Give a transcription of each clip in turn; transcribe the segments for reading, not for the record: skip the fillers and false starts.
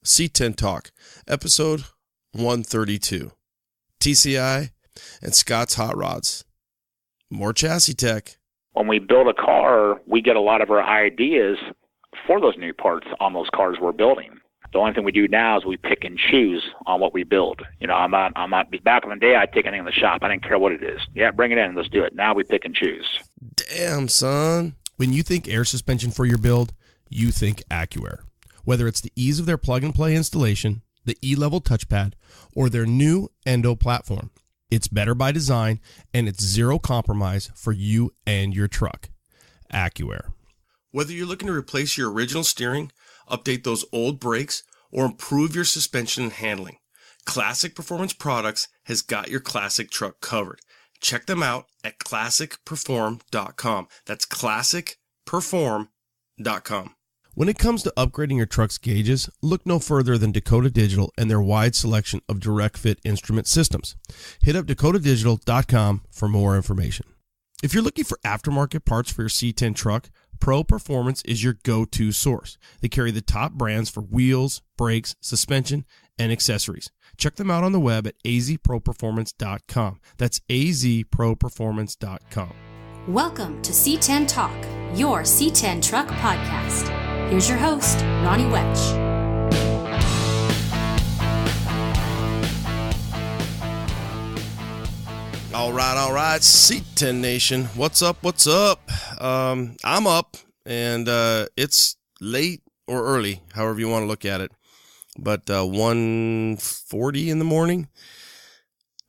C10 Talk, episode 132. TCI and Scotts Hotrods. More chassis tech. When we build a car, we get a lot of our ideas for those new parts on those cars we're building. The only thing we do now is we pick and choose on what we build. I'm not back in the day, I'd take anything in the shop. I didn't care what it is. Yeah, bring it in, let's do it. Now we pick and choose. Damn, son. When you think air suspension for your build, you think AccuAir. Whether it's the ease of their plug-and-play installation, the E-Level touchpad, or their new Endo platform, it's better by design, and it's zero compromise for you and your truck. AccuAir. Whether you're looking to replace your original steering, update those old brakes, or improve your suspension and handling, Classic Performance Products has got your classic truck covered. Check them out at classicperform.com. That's classicperform.com. When it comes to upgrading your truck's gauges, look no further than Dakota Digital and their wide selection of direct fit instrument systems. Hit up dakotadigital.com for more information. If you're looking for aftermarket parts for your C10 truck, Pro Performance is your go-to source. They carry the top brands for wheels, brakes, suspension, and accessories. Check them out on the web at azproperformance.com. That's azproperformance.com. Welcome to C10 Talk, your C10 truck podcast. Here's your host, Ronnie Welch. All right, C10 Nation. What's up? I'm up, and it's late or early, however you want to look at it, but 1:40 in the morning.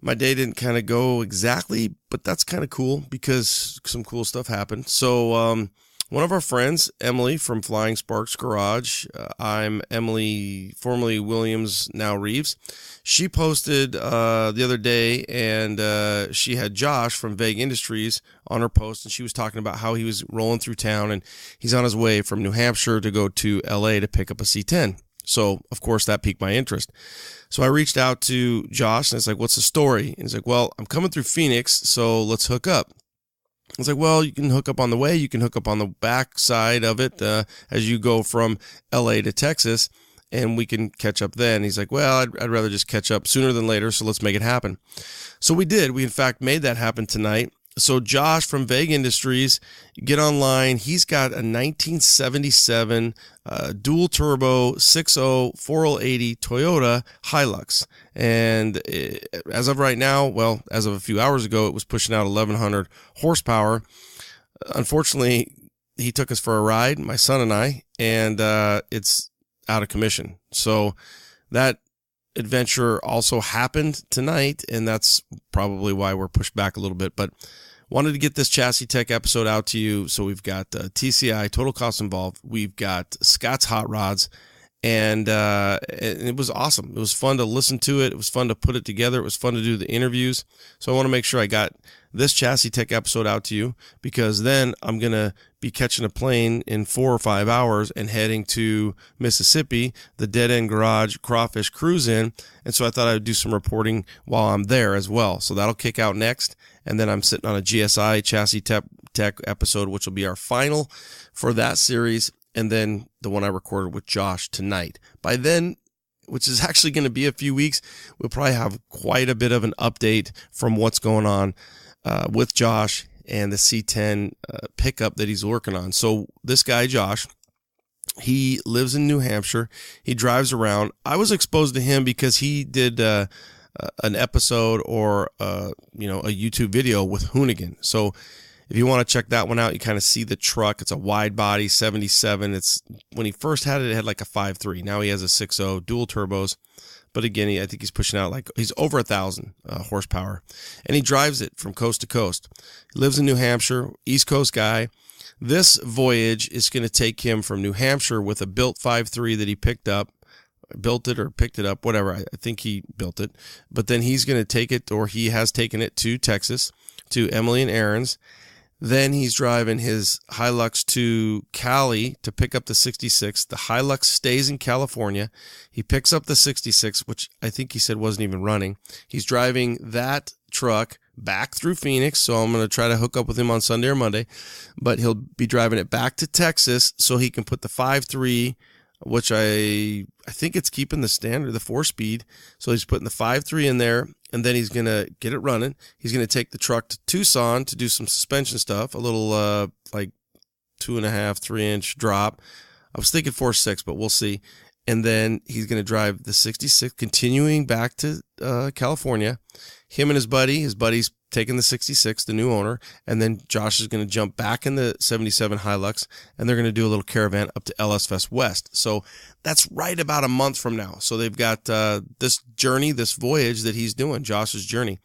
My day didn't kind of go exactly, but that's kind of cool because some cool stuff happened. So one of our friends, Emily from Flying Sparks Garage, I'm Emily, formerly Williams, now Reeves. She posted the other day, and she had Josh from Vague Industries on her post, and she was talking about how he was rolling through town, and he's on his way from New Hampshire to go to LA to pick up a C10. So, of course, that piqued my interest. So I reached out to Josh, and it's like, what's the story? And he's like, well, I'm coming through Phoenix, so let's hook up. I was like, well, you can hook up on the way. You can hook up on the back side of it as you go from LA to Texas, and we can catch up then. He's like, well, I'd rather just catch up sooner than later, so let's make it happen. So we did. We, in fact, made that happen tonight. So Josh from Vague Industries, get online. He's got a 1977 dual turbo 6.0 4L80 Toyota Hilux. And as of right now, well, as of a few hours ago, it was pushing out 1,100 horsepower. Unfortunately, he took us for a ride, my son and I, and it's out of commission. So that adventure also happened tonight, and that's probably why we're pushed back a little bit. But wanted to get this Chassis Tech episode out to you. So we've got TCI, Total Cost Involved. We've got Scotts Hotrods, and it was awesome. It was fun to listen to it. It was fun to put it together. It was fun to do the interviews. So I want to make sure I got this Chassis Tech episode out to you, because then I'm going to be catching a plane in 4 or 5 hours and heading to Mississippi, the Dead End Garage Crawfish Cruise In. And so I thought I would do some reporting while I'm there as well. So that'll kick out next. And then I'm sitting on a GSI Chassis Tech episode, which will be our final for that series. And then the one I recorded with Josh tonight. By then, which is actually going to be a few weeks, we'll probably have quite a bit of an update from what's going on with Josh and the C10 pickup that he's working on. So this guy, Josh, he lives in New Hampshire. He drives around. I was exposed to him because he did an episode or a YouTube video with Hoonigan. So if you want to check that one out, you kind of see the truck. It's a wide body 77. It's when he first had it, it had like a 5.3. Now he has a 6.0 dual turbos. But again, I think he's pushing out he's over 1,000 horsepower, and he drives it from coast to coast. He lives in New Hampshire, East Coast guy. This voyage is going to take him from New Hampshire with a built 5.3 that he picked up, built it or picked it up, whatever. I think he built it, but then he's going to take it, or he has taken it to Texas, to Emily and Aaron's. Then he's driving his Hilux to Cali to pick up the 66. The Hilux stays in California. He picks up the 66, which I think he said wasn't even running. He's driving that truck back through Phoenix, so I'm going to try to hook up with him on Sunday or Monday. But he'll be driving it back to Texas so he can put the 5.3, which I I think it's keeping the standard, the 4-speed. So he's putting the 5.3 in there, and then he's going to get it running. He's going to take the truck to Tucson to do some suspension stuff, a little like 2.5, 3-inch drop. I was thinking 4.6, but we'll see. And then he's going to drive the 66, continuing back to California. Him and his buddy's taking the 66, the new owner, and then Josh is going to jump back in the 77 Hilux, and they're going to do a little caravan up to LS Fest West. So that's right about a month from now. So they've got this journey, this voyage that he's doing, Josh's journey.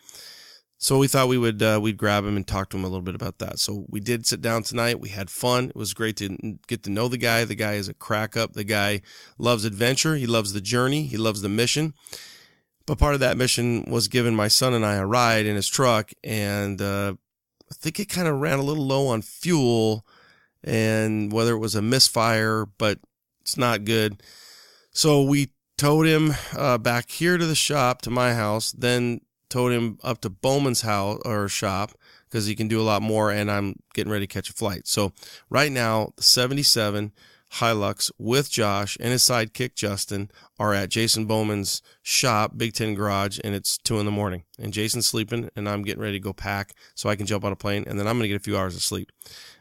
So we thought we'd grab him and talk to him a little bit about that. So we did sit down tonight. We had fun. It was great to get to know the guy. The guy is a crack up. The guy loves adventure. He loves the journey. He loves the mission. But part of that mission was giving my son and I a ride in his truck, and I think it kind of ran a little low on fuel, and whether it was a misfire, but it's not good. So we towed him back here to the shop, to my house, then towed him up to Bowman's house or shop because he can do a lot more, and I'm getting ready to catch a flight. So right now, the 77 Hilux with Josh and his sidekick Justin are at Jason Bowman's shop, Big Ten Garage, and it's 2 a.m. And Jason's sleeping, and I'm getting ready to go pack so I can jump on a plane, and then I'm going to get a few hours of sleep.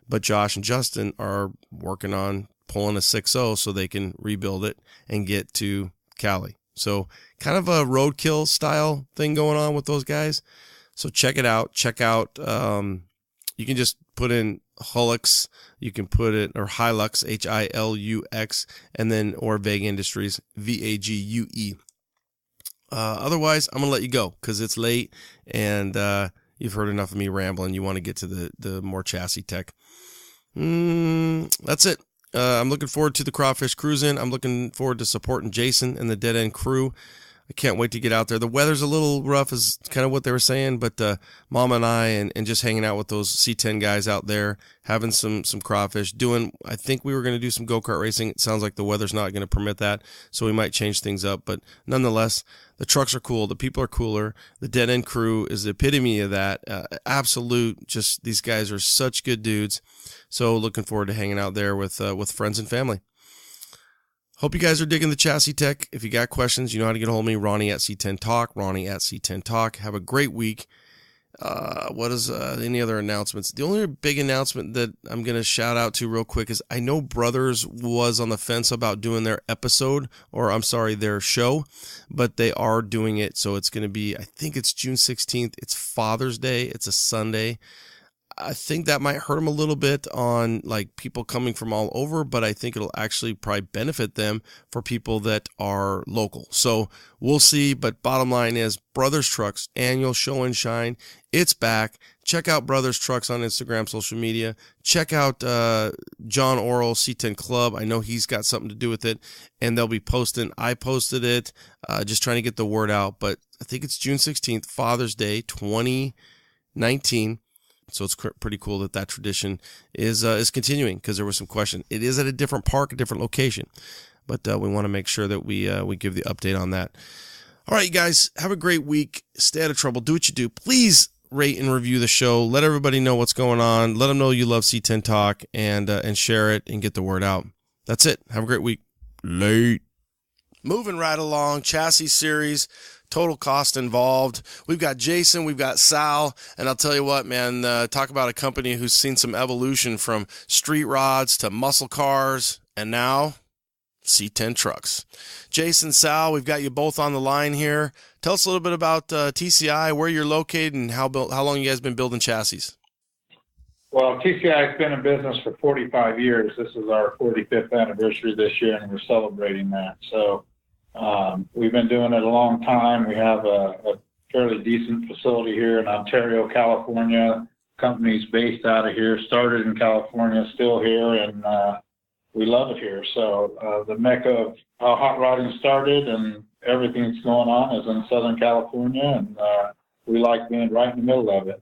But Josh and Justin are working on pulling a 6.0 so they can rebuild it and get to Cali. So kind of a roadkill style thing going on with those guys. So check it out. Check out, you can just put in Hilux, you can put it, or Hilux, Hilux, and then, or Vague Industries, Vague. Otherwise, I'm going to let you go because it's late and you've heard enough of me rambling. You want to get to the more chassis tech. That's it. I'm looking forward to the Crawfish Cruise-In. I'm looking forward to supporting Jason and the Dead End crew. I can't wait to get out there. The weather's a little rough is kind of what they were saying, but Mama and I and just hanging out with those C10 guys out there, having some crawfish, I think we were going to do some go-kart racing. It sounds like the weather's not going to permit that, so we might change things up. But nonetheless, the trucks are cool. The people are cooler. The Dead End crew is the epitome of that. Absolute, just these guys are such good dudes. So looking forward to hanging out there with friends and family. Hope you guys are digging the chassis tech. If you got questions, you know how to get a hold of me, Ronnie at C10 Talk, Ronnie at C10 Talk. Have a great week. What is any other announcements? The only big announcement that I'm going to shout out to real quick is I know Brothers was on the fence about doing their episode, or I'm sorry, their show, but they are doing it. So it's going to be, I think it's June 16th. It's Father's Day. It's a Sunday. I think that might hurt them a little bit on like people coming from all over, but I think it'll actually probably benefit them for people that are local. So we'll see. But bottom line is Brothers Trucks annual show and shine. It's back. Check out Brothers Trucks on Instagram, social media. Check out John Orrell, C10 Club. I know he's got something to do with it, and they'll be posting. I posted it, just trying to get the word out. But I think it's June 16th, Father's Day, 2019. So it's pretty cool that tradition is continuing because there was some question. It is at a different park, a different location, but we want to make sure that we give the update on that. All right, you guys, have a great week. Stay out of trouble. Do what you do. Please rate and review the show. Let everybody know what's going on. Let them know you love C10 Talk and share it and get the word out. That's it. Have a great week. Late. Moving right along, chassis series. Total cost involved. We've got Jason, we've got Sal, and I'll tell you what, man, talk about a company who's seen some evolution from street rods to muscle cars, and now C10 trucks. Jason, Sal, we've got you both on the line here. Tell us a little bit about TCI, where you're located, and how long you guys been building chassis. Well, TCI has been in business for 45 years. This is our 45th anniversary this year, and we're celebrating that. So we've been doing it a long time. We have a fairly decent facility here in Ontario, California. Company's based out of here, started in California, still here, and we love it here. So the mecca of how hot rodding started and everything that's going on is in Southern California, and we like being right in the middle of it.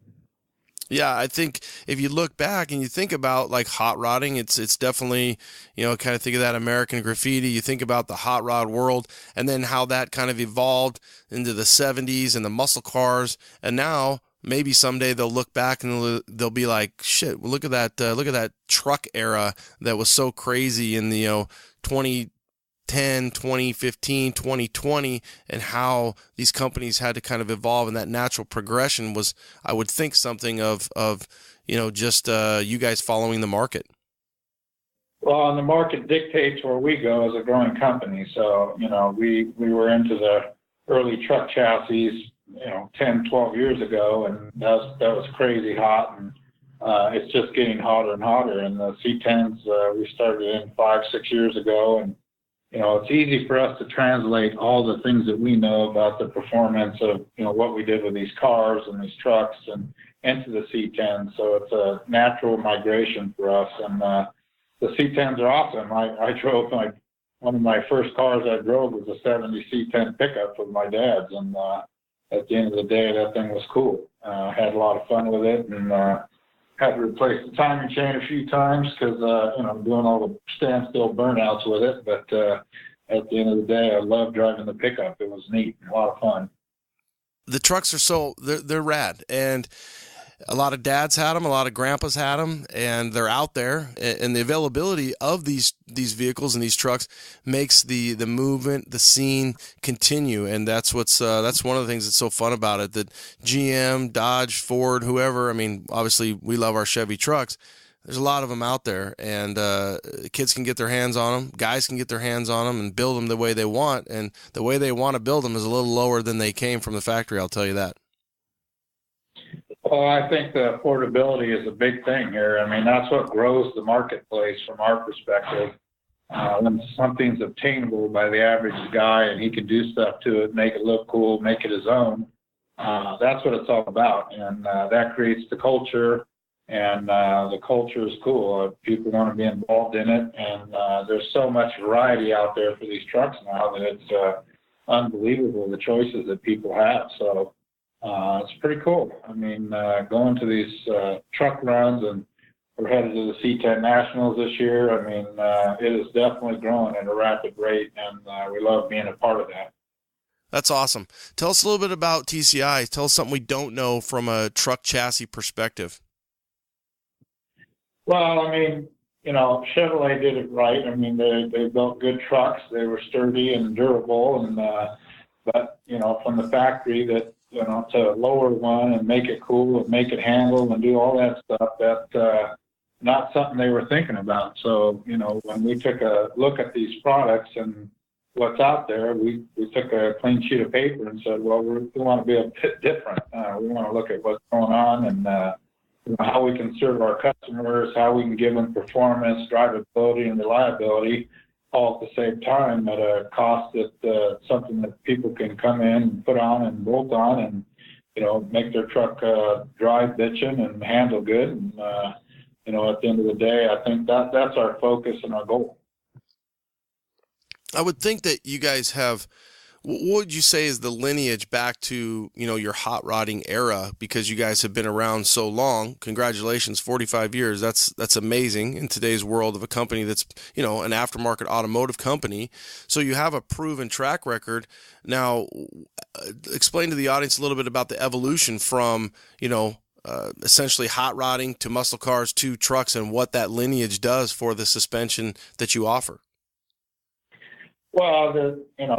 Yeah, I think if you look back and you think about like hot rodding, it's definitely, kind of think of that American Graffiti. You think about the hot rod world and then how that kind of evolved into the 70s and the muscle cars. And now maybe someday they'll look back and they'll be like, shit, look at that truck era that was so crazy in the 20 2015, 2020, and how these companies had to kind of evolve, and that natural progression was, I would think, something of just you guys following the market. Well, and the market dictates where we go as a growing company. So, we were into the early truck chassis, 10, 12 years ago, and that was crazy hot, and it's just getting hotter and hotter. And the C10s, we started in 5, 6 years ago, and it's easy for us to translate all the things that we know about the performance of, what we did with these cars and these trucks and into the C10. So it's a natural migration for us. And the C10s are awesome. I drove one of my first cars I drove was a 70 C10 pickup with my dad's. And at the end of the day, that thing was cool. Had a lot of fun with it, and had to replace the timing chain a few times because, doing all the standstill burnouts with it. But at the end of the day, I love driving the pickup. It was neat, a lot of fun. The trucks are they're rad, and a lot of dads had them, a lot of grandpas had them, and they're out there. And the availability of these vehicles and these trucks makes the movement, the scene continue. And that's one of the things that's so fun about it. That GM, Dodge, Ford, whoever. I mean, obviously we love our Chevy trucks. There's a lot of them out there, and kids can get their hands on them. Guys can get their hands on them and build them the way they want. And the way they want to build them is a little lower than they came from the factory. I'll tell you that. Well, I think the affordability is a big thing here. I mean, that's what grows the marketplace from our perspective. When something's obtainable by the average guy and he can do stuff to it, make it look cool, make it his own, that's what it's all about. And that creates the culture, and the culture is cool. People want to be involved in it, and there's so much variety out there for these trucks now that it's unbelievable, the choices that people have. So it's pretty cool. I mean, going to these truck runs, and we're headed to the C10 Nationals this year. I mean, it is definitely growing at a rapid rate, and we love being a part of that. That's awesome. Tell us a little bit about TCI. Tell us something we don't know from a truck chassis perspective. Well, I mean, Chevrolet did it right. I mean, they built good trucks. They were sturdy and durable, and but from the factory that to lower one and make it cool and make it handle and do all that stuff, that's not something they were thinking about. So, when we took a look at these products and what's out there, we took a clean sheet of paper and said, well, we want to be a bit different. We want to look at what's going on and how we can serve our customers, how we can give them performance, drivability, and reliability, all at the same time at a cost that something that people can come in and put on and bolt on and, make their truck drive bitchin' and handle good. And, at the end of the day, I think that's our focus and our goal. I would think that you guys have, what would you say is the lineage back to, your hot rodding era, because you guys have been around so long. Congratulations, 45 years. That's amazing in today's world of a company that's, an aftermarket automotive company. So you have a proven track record. Now, explain to the audience a little bit about the evolution from, essentially hot rodding to muscle cars to trucks, and what that lineage does for the suspension that you offer. Well,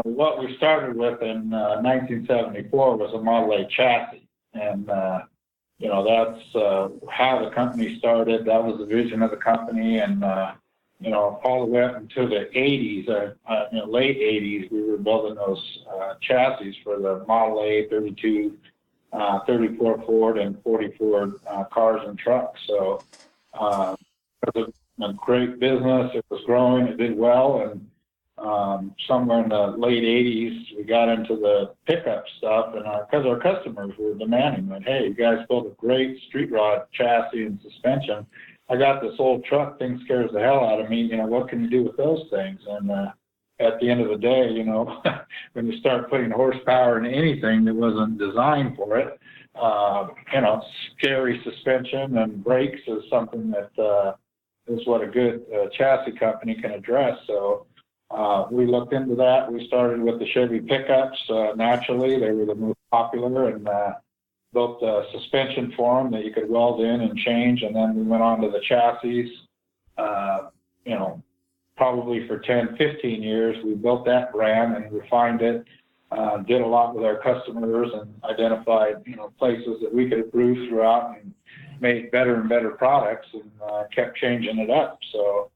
what we started with in 1974 was a Model A chassis, and that's how the company started. That was the vision of the company, and all the way up into the 80s, late 80s, we were building those chassis for the Model A, 32, 34 Ford, and 40 Ford cars and trucks. So it was a great business. It was growing. It did well, and somewhere in the late 80s, we got into the pickup stuff, and because our customers were demanding that, hey, you guys built a great street rod chassis and suspension. I got this old truck, thing scares the hell out of me. What can you do with those things? And at the end of the day, when you start putting horsepower in anything that wasn't designed for it, scary suspension and brakes is something that is what a good chassis company can address. So we looked into that. We started with the Chevy pickups. Naturally, they were the most popular, and built a suspension for them that you could weld in and change. And then we went on to the chassis. probably for 10, 15 years. We built that brand and refined it, did a lot with our customers and identified, places that we could improve throughout and made better and better products and kept changing it up. So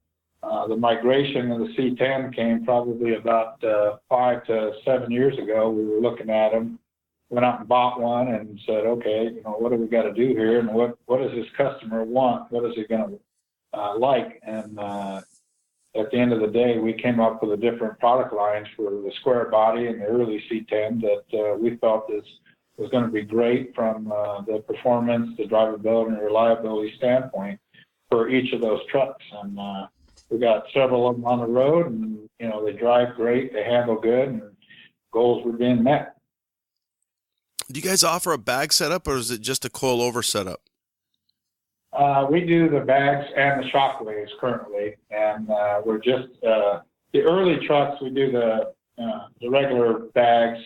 the migration of the C10 came probably about 5 to 7 years ago. We were looking at them, went out and bought one and said, okay, what do we got to do here? And what does this customer want? What is he going to like? And at the end of the day, we came up with a different product lines for the square body and the early C10 that we felt was going to be great from the performance, the drivability, and reliability standpoint for each of those trucks. And we got several of them on the road, and they drive great, they handle good, and goals were being met. Do you guys offer a bag setup, or is it just a coil-over setup? We do the bags and the shockwaves currently, and we're just the early trucks. We do the regular bags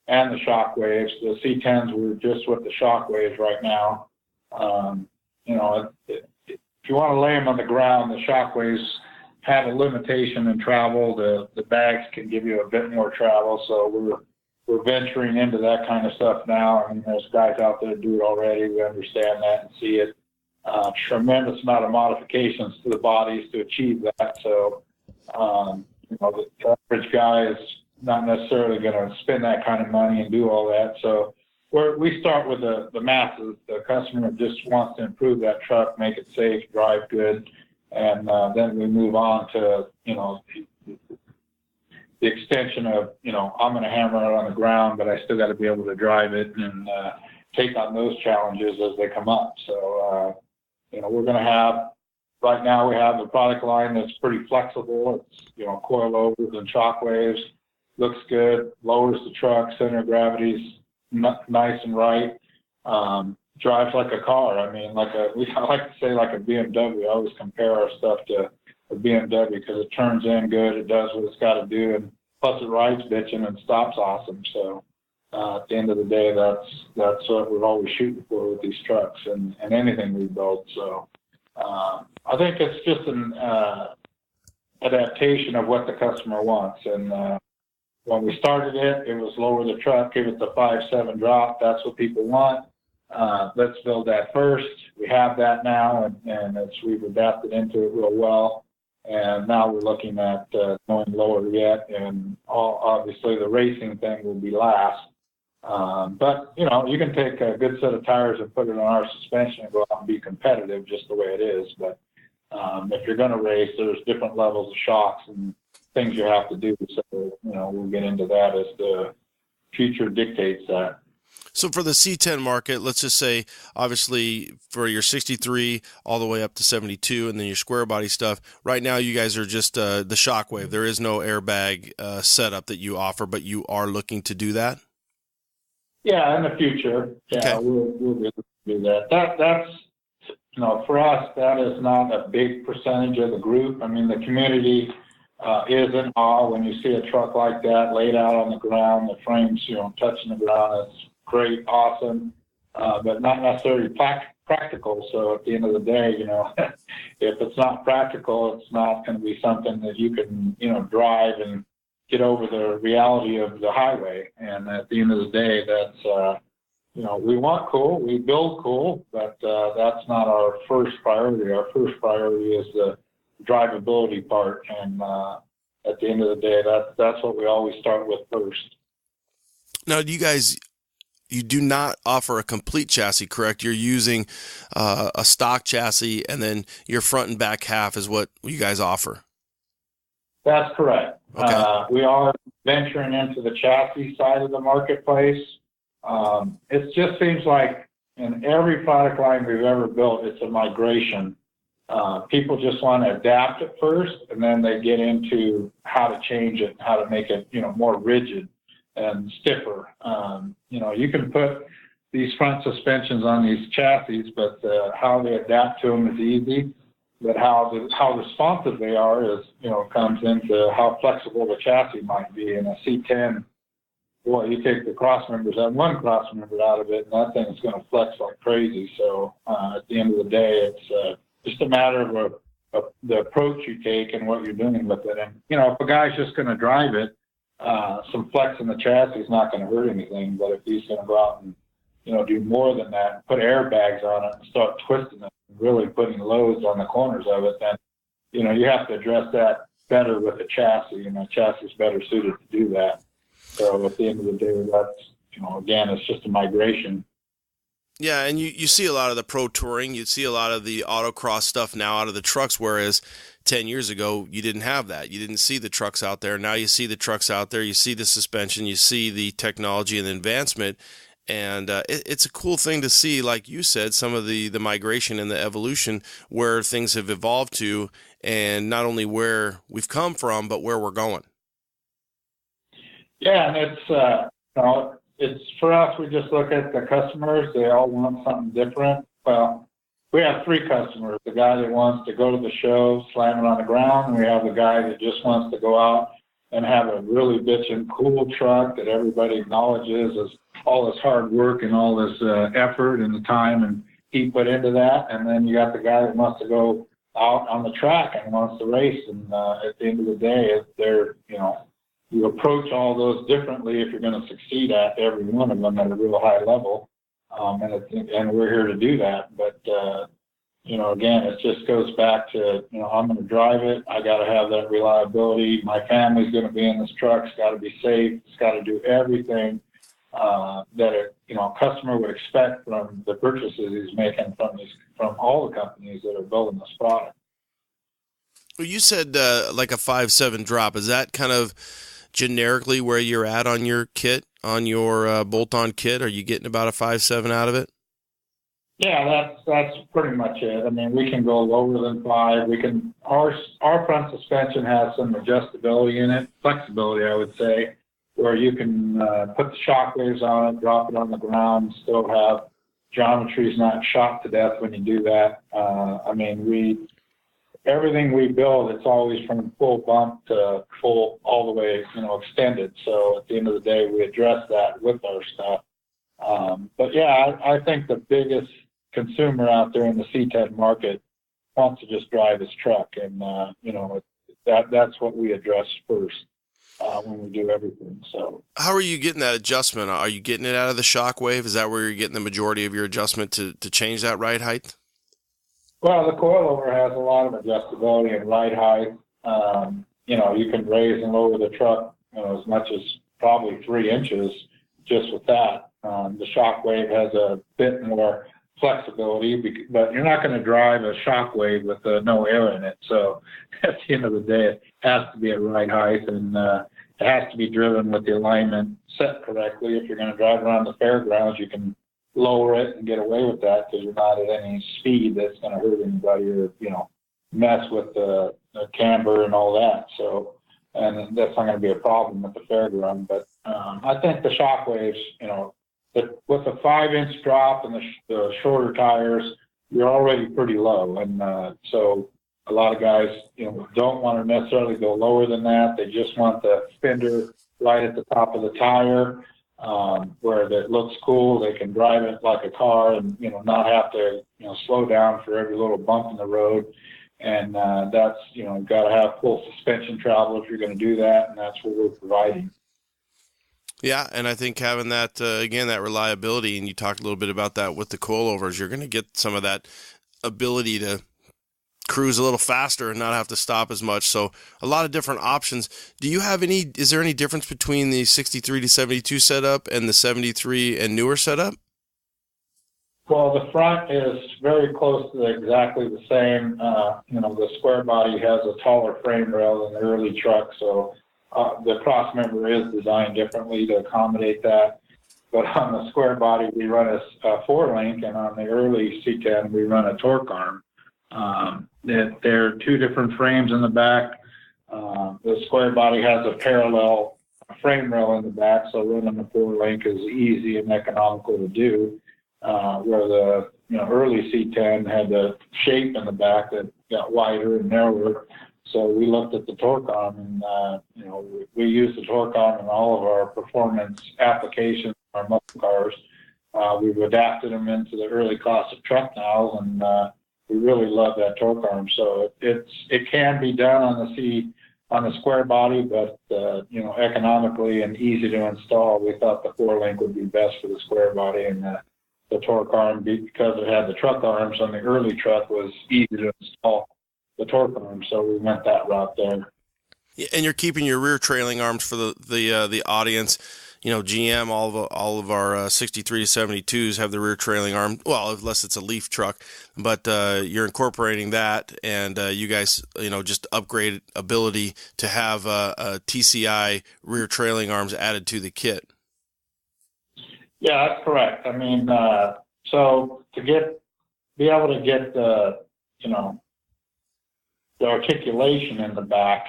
and the shockwaves. The C10s, we're just with the shockwaves right now. If you want to lay them on the ground, the shockwaves have a limitation in travel. The bags can give you a bit more travel, so we're venturing into that kind of stuff now. I mean, there's guys out there that do it already. We understand that and see it. Tremendous amount of modifications to the bodies to achieve that. So, the average guy is not necessarily going to spend that kind of money and do all that. So we start with the masses. The customer just wants to improve that truck, make it safe, drive good, and then we move on to, the extension of, I'm going to hammer it on the ground, but I still got to be able to drive it and take on those challenges as they come up. So, we're going to have, right now we have a product line that's pretty flexible. It's, coilovers and shockwaves, looks good, lowers the truck, center of gravity's nice and right, drives like a car. I mean, I like to say like a BMW. I always compare our stuff to a BMW because it turns in good, it does what it's got to do, and plus it rides bitching and stops awesome. So at the end of the day, that's what we're always shooting for with these trucks and anything we build. So I think it's just an adaptation of what the customer wants. And when we started it, it was lower the truck, give it the 5.7 drop. That's what people want. Let's build that first. We have that now, and we've adapted into it real well. And now we're looking at going lower yet, and obviously the racing thing will be last. But, you can take a good set of tires and put it on our suspension and go out and be competitive just the way it is. But if you're going to race, there's different levels of shocks and things you have to do. So, we'll get into that as the future dictates that. So for the C10 market, let's just say, obviously, for your 63 all the way up to 72 and then your square body stuff, right now you guys are just the shockwave. There is no airbag setup that you offer, but you are looking to do that? Yeah, in the future. Yeah, okay. We'll be able to do that. That's, for us, that is not a big percentage of the group. I mean, the community is in awe when you see a truck like that laid out on the ground, the frames, touching the ground. It's great, awesome, but not necessarily practical. So at the end of the day, if it's not practical, it's not going to be something that you can, drive and get over the reality of the highway. And at the end of the day, that's, we want cool, we build cool, but that's not our first priority. Our first priority is the drivability part. And at the end of the day, that's what we always start with first. Now, you do not offer a complete chassis, correct? You're using a stock chassis, and then your front and back half is what you guys offer. That's correct. Okay. We are venturing into the chassis side of the marketplace. It just seems like in every product line we've ever built, it's a migration. People just want to adapt it first, and then they get into how to change it, how to make it, more rigid and stiffer. You can put these front suspensions on these chassis, but how they adapt to them is easy. But how responsive they are is, comes into how flexible the chassis might be. In a C10, boy, you take the cross members and one cross member out of it, and that thing's going to flex like crazy. So at the end of the day, it's just a matter of the approach you take and what you're doing with it. And, if a guy's just going to drive it, some flex in the chassis is not going to hurt anything. But if he's going to go out and, do more than that, put airbags on it and start twisting it, and really putting loads on the corners of it, then, you have to address that better with the chassis, and the chassis is better suited to do that. So at the end of the day, that's, again, it's just a migration. Yeah, and you see a lot of the pro touring, you see a lot of the autocross stuff now out of the trucks, whereas 10 years ago, you didn't have that. You didn't see the trucks out there. Now you see the trucks out there, you see the suspension, you see the technology and the advancement, and it's a cool thing to see, like you said, some of the migration and the evolution where things have evolved to, and not only where we've come from, but where we're going. Yeah, and it's for us, we just look at the customers. They all want something different. Well, we have three customers. The guy that wants to go to the show, slam it on the ground, and we have the guy that just wants to go out and have a really bitchin' cool truck that everybody acknowledges as all this hard work and all this effort and the time and he put into that. And then you got the guy that wants to go out on the track and wants to race. And at the end of the day, they're, you approach all those differently if you're going to succeed at every one of them at a real high level. And we're here to do that. But, again, it just goes back to, I'm going to drive it. I got to have that reliability. My family's going to be in this truck. It's got to be safe. It's got to do everything that a customer would expect from the purchases he's making from all the companies that are building this product. Well, you said like a 5.7 drop. Is that kind of generically where you're at on your kit, on your bolt-on kit? Are you getting about a 5.7 out of it? Yeah, that's pretty much it. I mean, we can go lower than 5. We can our front suspension has some adjustability in it, flexibility, I would say, where you can put the shock waves on it, drop it on the ground, still have geometry's not shot to death when you do that. Everything we build, it's always from full bump to full all the way, extended. So at the end of the day, we address that with our stuff. But yeah, I think the biggest consumer out there in the C10 market wants to just drive his truck, and that's what we address first when we do everything. So how are you getting that adjustment? Are you getting it out of the shock wave? Is that where you're getting the majority of your adjustment to change that ride height? Well, the coilover has a lot of adjustability and ride height. You can raise and lower the truck as much as probably 3 inches just with that. The shock wave has a bit more flexibility, but you're not going to drive a shock wave with no air in it. So at the end of the day, it has to be at right height, and it has to be driven with the alignment set correctly. If you're going to drive around the fairgrounds, you can lower it and get away with that because you're not at any speed that's going to hurt anybody or, mess with the camber and all that. So, and that's not going to be a problem with the fairground. But I think the shock waves, with a 5-inch drop and the shorter tires, you're already pretty low. And so a lot of guys, don't want to necessarily go lower than that. They just want the fender right at the top of the tire, where it looks cool. They can drive it like a car and, not have to, slow down for every little bump in the road. And that's, got to have full suspension travel if you're going to do that. And that's what we're providing. Yeah, and I think having that, again, that reliability, and you talked a little bit about that with the coilovers, you're going to get some of that ability to cruise a little faster and not have to stop as much. So a lot of different options. Is there any difference between the 63 to 72 setup and the 73 and newer setup? Well, the front is very close to exactly the same. The square body has a taller frame rail than the early truck, so the cross member is designed differently to accommodate that. But on the square body, we run a 4-link, and on the early C10, we run a torque arm. There are 2 different frames in the back. The square body has a parallel frame rail in the back, so running the 4-link is easy and economical to do. Where the early C10 had the shape in the back that got wider and narrower. So we looked at the torque arm, and we use the torque arm in all of our performance applications, our muscle cars. We've adapted them into the early class of truck now, and we really love that torque arm. So it can be done on the square body, but economically and easy to install, we thought the 4-link would be best for the square body, and the torque arm, because it had the truck arms on the early truck, was easy to install the torque arm. So we went that route there. Yeah, and you're keeping your rear trailing arms for the audience. GM, all of our 63 to 72s have the rear trailing arm. Well, unless it's a Leaf truck, but you're incorporating that, and you guys, just upgrade ability to have a TCI rear trailing arms added to the kit. Yeah, that's correct. I mean, so to be able to get the articulation in the back,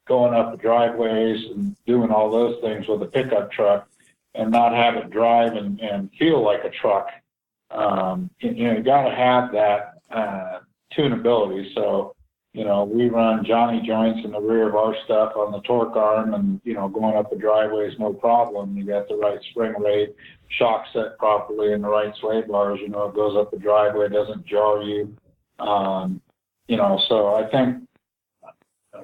going up the driveways and doing all those things with a pickup truck, and not have it drive and feel like a truck, you got to have that tunability. So, we run Johnny joints in the rear of our stuff on the torque arm, and, going up the driveway is no problem. You got the right spring rate, shock set properly, and the right sway bars, it goes up the driveway, doesn't jar you. So I think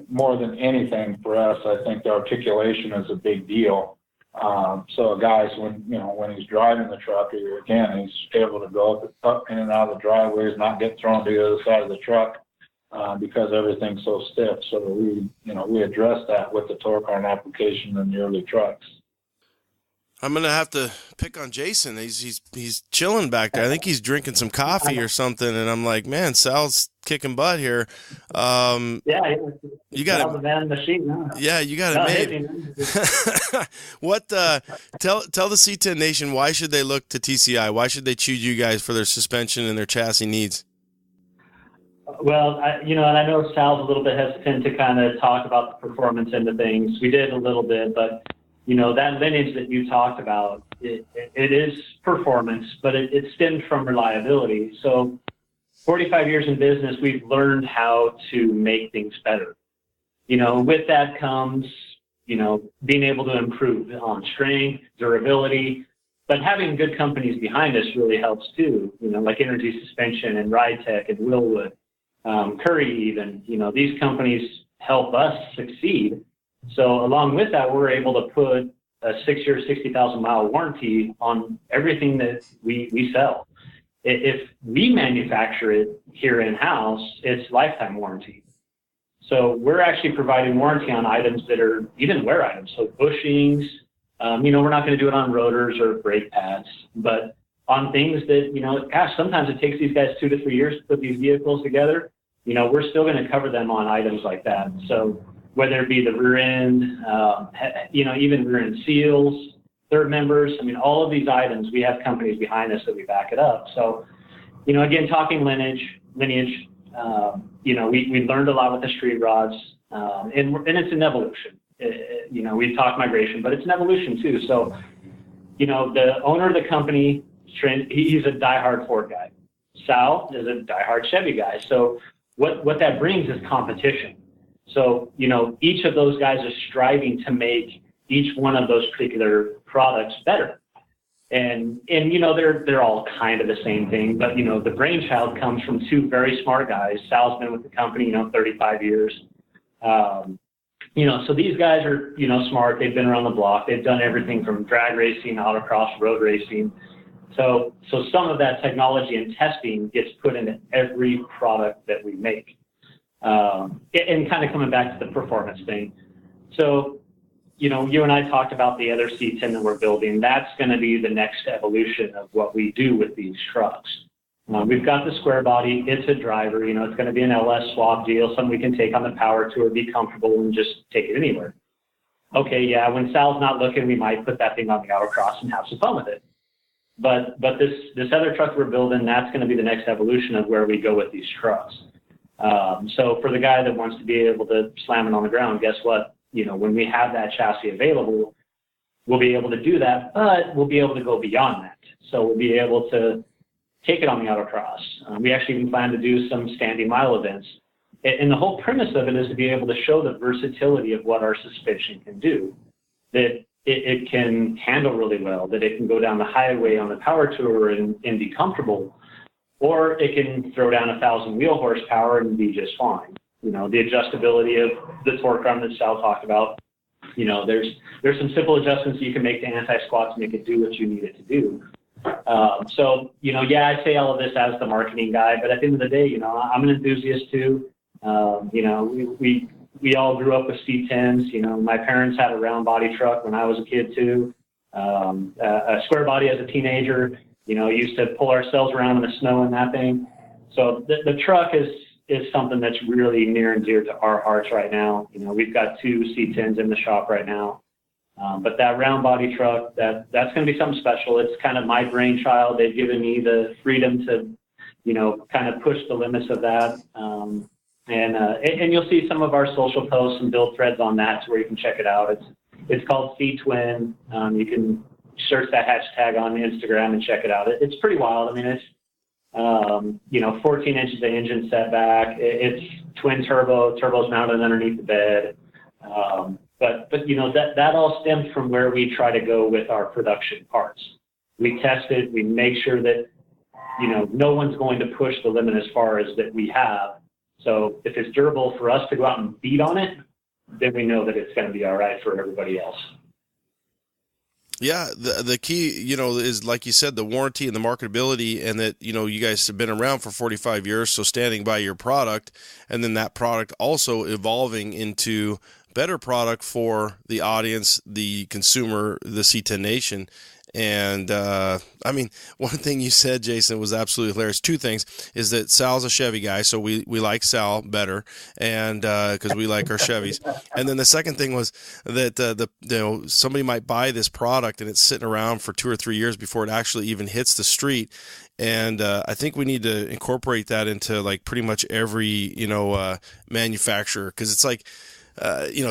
more than anything for us, I think the articulation is a big deal. So guys, when he's driving the truck, he's able to go up in and out of the driveways, not get thrown to the other side of the truck, because everything's so stiff. So we address that with the torque arm application in the early trucks. I'm gonna have to pick on Jason. He's chilling back there. I think he's drinking some coffee or something, and I'm like, man, Sal's kicking butt here. Yeah, you got the man machine. No. Yeah, you got it made. What? Tell the C10 Nation, why should they look to TCI? Why should they choose you guys for their suspension and their chassis needs? Well, and I know Sal's a little bit hesitant to kind of talk about the performance end of things. We did a little bit, but that lineage that you talked about, it is performance, but it stemmed from reliability. So 45 years in business, we've learned how to make things better. With that comes, being able to improve on strength, durability, but having good companies behind us really helps too, like Energy Suspension and Ride Tech and Willwood, Curry even, these companies help us succeed. So along with that, we're able to put a 6-year, 60,000-mile warranty on everything that we sell. If we manufacture it here in-house, it's lifetime warranty. So we're actually providing warranty on items that are even wear items. So bushings, we're not going to do it on rotors or brake pads, but on things that, sometimes it takes these guys 2 to 3 years to put these vehicles together. We're still going to cover them on items like that. So whether it be the rear end, even rear end seals, third members, all of these items, we have companies behind us that we back it up. So, again, talking lineage, we learned a lot with the street rods, and it's an evolution. We've talked migration, but it's an evolution too. So, the owner of the company, he's a diehard Ford guy. Sal is a diehard Chevy guy. So what that brings is competition. So, each of those guys is striving to make each one of those particular products better. And they're all kind of the same thing, but, the brainchild comes from 2 very smart guys. Sal's been with the company, 35 years. So these guys are, smart. They've been around the block. They've done everything from drag racing, autocross, road racing. So some of that technology and testing gets put into every product that we make. And kind of coming back to the performance thing. So, you and I talked about the other C10 that we're building. That's going to be the next evolution of what we do with these trucks. We've got the square body. It's a driver. It's going to be an LS swap deal, something we can take on the power tour, be comfortable, and just take it anywhere. Okay, yeah, when Sal's not looking, we might put that thing on the autocross and have some fun with it. But this other truck we're building, that's going to be the next evolution of where we go with these trucks. So for the guy that wants to be able to slam it on the ground, guess what? When we have that chassis available, we'll be able to do that, but we'll be able to go beyond that. So we'll be able to take it on the autocross. We actually even plan to do some standing mile events. And the whole premise of it is to be able to show the versatility of what our suspension can do, that it can handle really well, that it can go down the highway on the power tour and be comfortable. or it can throw down 1,000 wheel horsepower and be just fine. The adjustability of the torque arm that Sal talked about. There's some simple adjustments you can make to anti-squat to make it do what you need it to do. I say all of this as the marketing guy, but at the end of the day, I'm an enthusiast too. We all grew up with C10s. My parents had a round body truck when I was a kid too. A square body as a teenager. Used to pull ourselves around in the snow in that thing. So the truck is something that's really near and dear to our hearts right now. We've got 2 C10s in the shop right now. But that round body truck, that's going to be something special. It's kind of my brainchild. They've given me the freedom to, kind of push the limits of that. And you'll see some of our social posts and build threads on that to where you can check it out. It's called C-Twin. You can search that hashtag on Instagram and check it out. It's pretty wild. I mean, it's 14 inches of engine setback. It's twin turbos mounted underneath the bed. But that all stems from where we try to go with our production parts. We test it. We make sure that, no one's going to push the limit as far as that we have. So if it's durable for us to go out and beat on it, then we know that it's going to be all right for everybody else. Yeah, the key, is like you said, the warranty and the marketability, and that, you guys have been around for 45 years, so standing by your product, and then that product also evolving into better product for the audience, the consumer, the C10 Nation. And one thing you said, Jason, was absolutely hilarious. 2 things is that Sal's a Chevy guy, so we like Sal better, and because we like our Chevys. And then the second thing was that somebody might buy this product and it's sitting around for 2 or 3 years before it actually even hits the street. And I think we need to incorporate that into like pretty much every manufacturer, because it's like.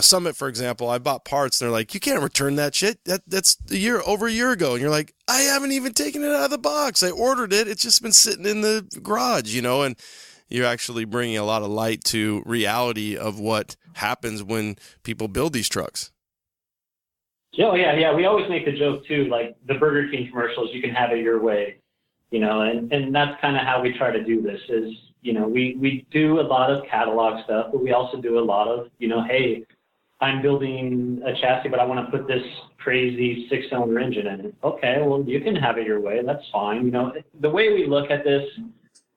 Summit, for example, I bought parts and they're like, you can't return that shit. That's over a year ago. And you're like, I haven't even taken it out of the box. I ordered it. It's just been sitting in the garage, and you're actually bringing a lot of light to reality of what happens when people build these trucks. Oh, yeah. We always make the joke too, like the Burger King commercials, you can have it your way, and that's kind of how we try to do this is, we do a lot of catalog stuff, but we also do a lot of, hey, I'm building a chassis, but I want to put this crazy 6-cylinder engine in it. Okay, well, you can have it your way. That's fine. The way we look at this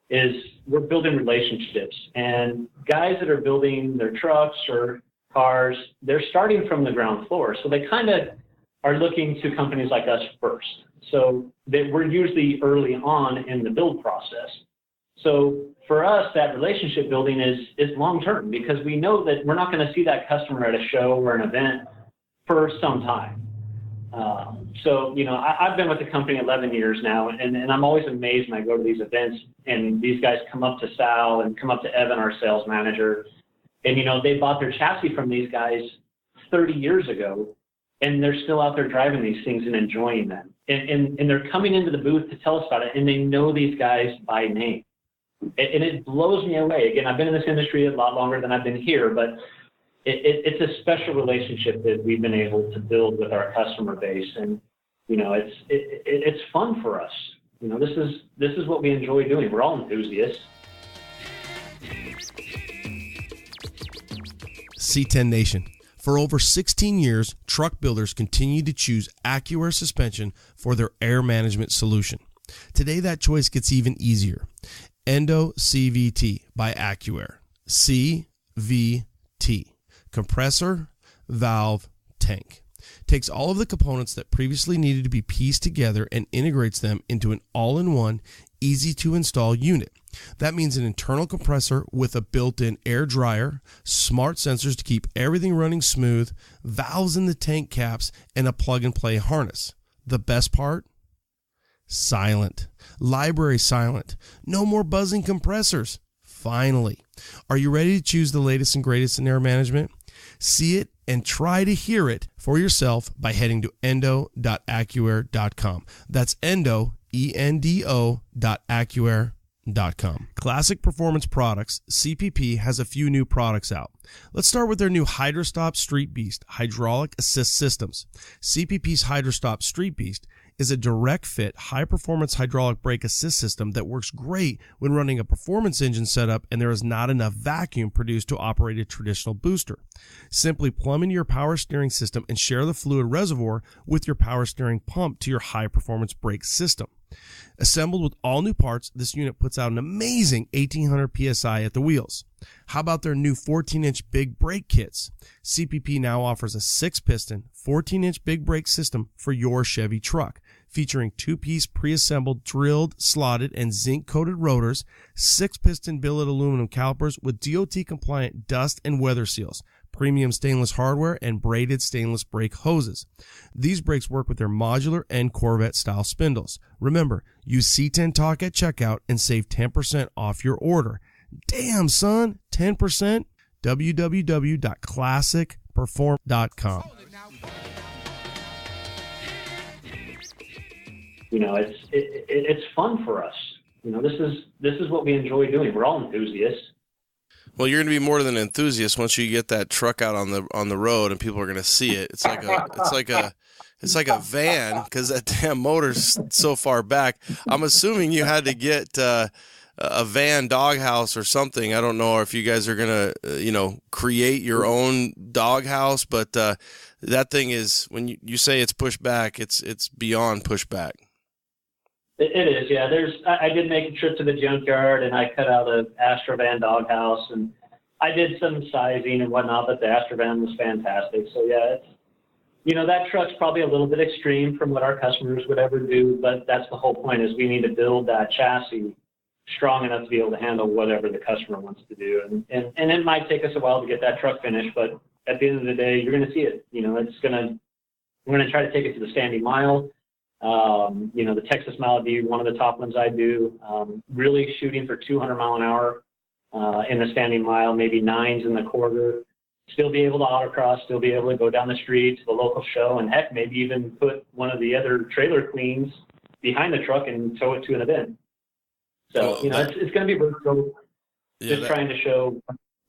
is we're building relationships, and guys that are building their trucks or cars, they're starting from the ground floor. So they kind of are looking to companies like us first. So we're usually early on in the build process. So for us, that relationship building is long-term, because we know that we're not going to see that customer at a show or an event for some time. I've been with the company 11 years now, and I'm always amazed when I go to these events and these guys come up to Sal and come up to Evan, our sales manager, and, they bought their chassis from these guys 30 years ago, and they're still out there driving these things and enjoying them. And they're coming into the booth to tell us about it, and they know these guys by name. And it blows me away. Again, I've been in this industry a lot longer than I've been here, but it's a special relationship that we've been able to build with our customer base. And, it's fun for us. This is what we enjoy doing. We're all enthusiasts. C10 Nation. For over 16 years, truck builders continue to choose AccuAir suspension for their air management solution. Today, that choice gets even easier. Endo CVT by AccuAir. CVT. Compressor, valve, tank. Takes all of the components that previously needed to be pieced together and integrates them into an all-in-one, easy-to-install unit. That means an internal compressor with a built-in air dryer, smart sensors to keep everything running smooth, valves in the tank caps, and a plug-and-play harness. The best part? Silent. Library silent. No more buzzing compressors. Finally. Are you ready to choose the latest and greatest in air management? See it and try to hear it for yourself by heading to endo.accuair.com. That's endo, ENDO.accuair.com. Classic Performance Products, CPP, has a few new products out. Let's start with their new HydroStop Street Beast hydraulic assist systems. CPP's HydroStop Street Beast is a direct fit, high performance hydraulic brake assist system that works great when running a performance engine setup and there is not enough vacuum produced to operate a traditional booster. Simply plumb into your power steering system and share the fluid reservoir with your power steering pump to your high performance brake system. Assembled with all new parts, this unit puts out an amazing 1800 PSI at the wheels. How about their new 14-inch big brake kits? CPP now offers a 6-piston, 14-inch big brake system for your Chevy truck, featuring 2-piece pre-assembled drilled, slotted, and zinc-coated rotors, 6-piston billet aluminum calipers with DOT-compliant dust and weather seals, premium stainless hardware, and braided stainless brake hoses. These brakes work with their modular and Corvette-style spindles. Remember, use C10 Talk at checkout and save 10% off your order. Damn, son, 10%? www.classicperform.com. You know, it's fun for us. You know, this is what we enjoy doing. We're all enthusiasts. Well, you're going to be more than an enthusiast once you get that truck out on the road and people are going to see it. It's like a van because that damn motor's so far back. I'm assuming you had to get a van doghouse or something. I don't know if you guys are going to create your own doghouse, but that thing is, when you say it's pushed back, it's beyond pushback. It is, yeah. I did make a trip to the junkyard and I cut out an Astrovan doghouse and I did some sizing and whatnot, but the Astrovan was fantastic. So yeah, that truck's probably a little bit extreme from what our customers would ever do, but that's the whole point, is we need to build that chassis strong enough to be able to handle whatever the customer wants to do. And it might take us a while to get that truck finished, but at the end of the day, you're going to see it. We're going to try to take it to the standing mile. The Texas Mile would be one of the top ones I do, really shooting for 200 mile an hour in the standing mile, maybe 9s in the quarter, still be able to autocross, still be able to go down the street to the local show, and heck, maybe even put one of the other trailer queens behind the truck and tow it to an event. So, it's going to be versatile, trying to show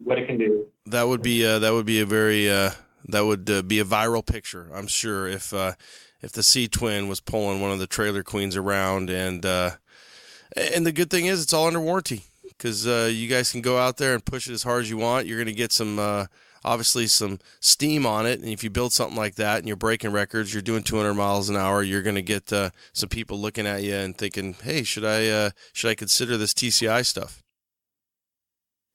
what it can do. That would be a viral picture, I'm sure, if the C-Twin was pulling one of the trailer queens around, and the good thing is it's all under warranty, because you guys can go out there and push it as hard as you want. You're going to get some obviously some steam on it, and if you build something like that and you're breaking records, you're doing 200 miles an hour, you're going to get some people looking at you and thinking, hey, should I consider this TCI stuff?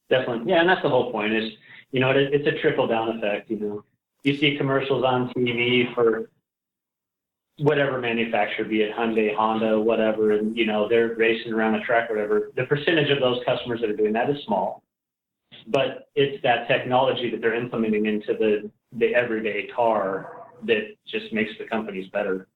Definitely, yeah, and that's the whole point. Is it's a trickle down effect. You see commercials on TV for whatever manufacturer, be it Hyundai, Honda, whatever, and they're racing around a track or whatever. The percentage of those customers that are doing that is small, but it's that technology that they're implementing into the everyday car that just makes the companies better.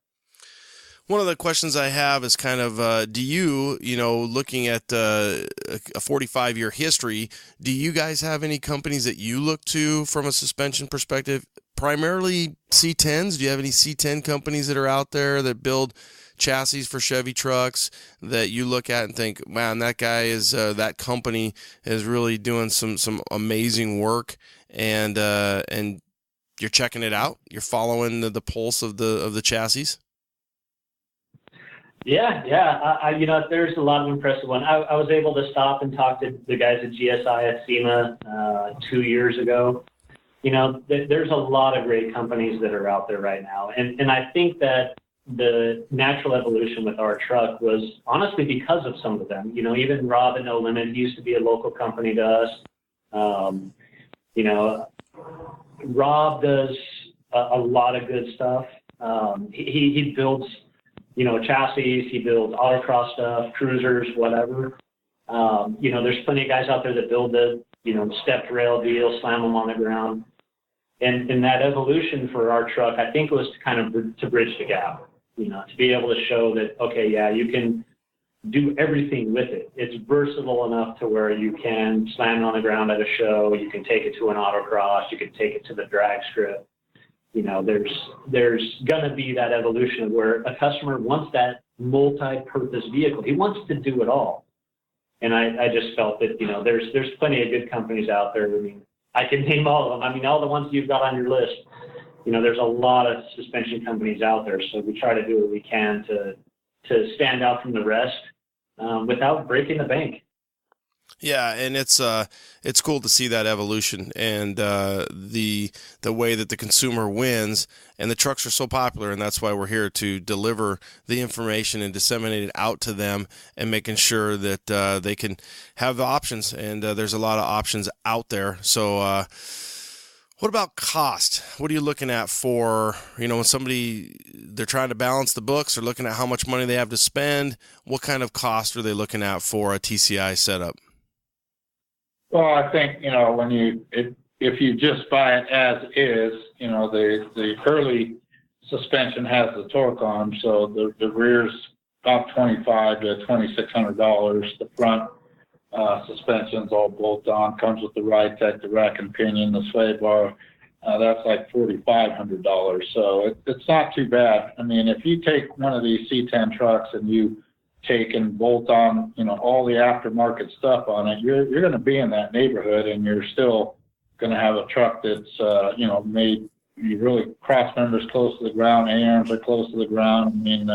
One of the questions I have is kind of, do you, looking at a 45-year history, do you guys have any companies that you look to from a suspension perspective? Primarily C10s? Do you have any C10 companies that are out there that build chassis for Chevy trucks that you look at and think, man, that guy is, that company is really doing some amazing work, and you're checking it out? You're following the pulse of the chassis? Yeah. There's a lot of impressive ones. I was able to stop and talk to the guys at GSI at SEMA 2 years ago. There's a lot of great companies that are out there right now. And I think that the natural evolution with our truck was honestly because of some of them. Even Rob at No Limit, he used to be a local company to us. Rob does a lot of good stuff. He builds chassis, he builds autocross stuff, cruisers, whatever. There's plenty of guys out there that build the, stepped rail deal, slam them on the ground. And that evolution for our truck, I think, was to bridge the gap, to be able to show that, okay, yeah, you can do everything with it. It's versatile enough to where you can slam it on the ground at a show, you can take it to an autocross, you can take it to the drag strip. There's going to be that evolution of where a customer wants that multi-purpose vehicle. He wants to do it all. And I just felt that, there's plenty of good companies out there. I can name all of them. All the ones you've got on your list. there's a lot of suspension companies out there, so we try to do what we can to stand out from the rest without breaking the bank. Yeah, and it's cool to see that evolution and the way that the consumer wins, and the trucks are so popular, and that's why we're here to deliver the information and disseminate it out to them, and making sure that they can have the options, and there's a lot of options out there. So what about cost? What are you looking at for, when they're trying to balance the books, or looking at how much money they have to spend? What kind of cost are they looking at for a TCI setup? Well, I think, if you just buy it as is, the early suspension has the torque arm, so the rear's about $2,500 to $2,600. The front suspension's all bolt on, comes with the ride tech, the rack and pinion, the sway bar. That's like $4,500. So it's not too bad. I mean, if you take one of these C10 trucks and you take and bolt on, all the aftermarket stuff on it, you're going to be in that neighborhood, and you're still going to have a truck that's, made, you really cross members close to the ground, A-arms are close to the ground. I mean,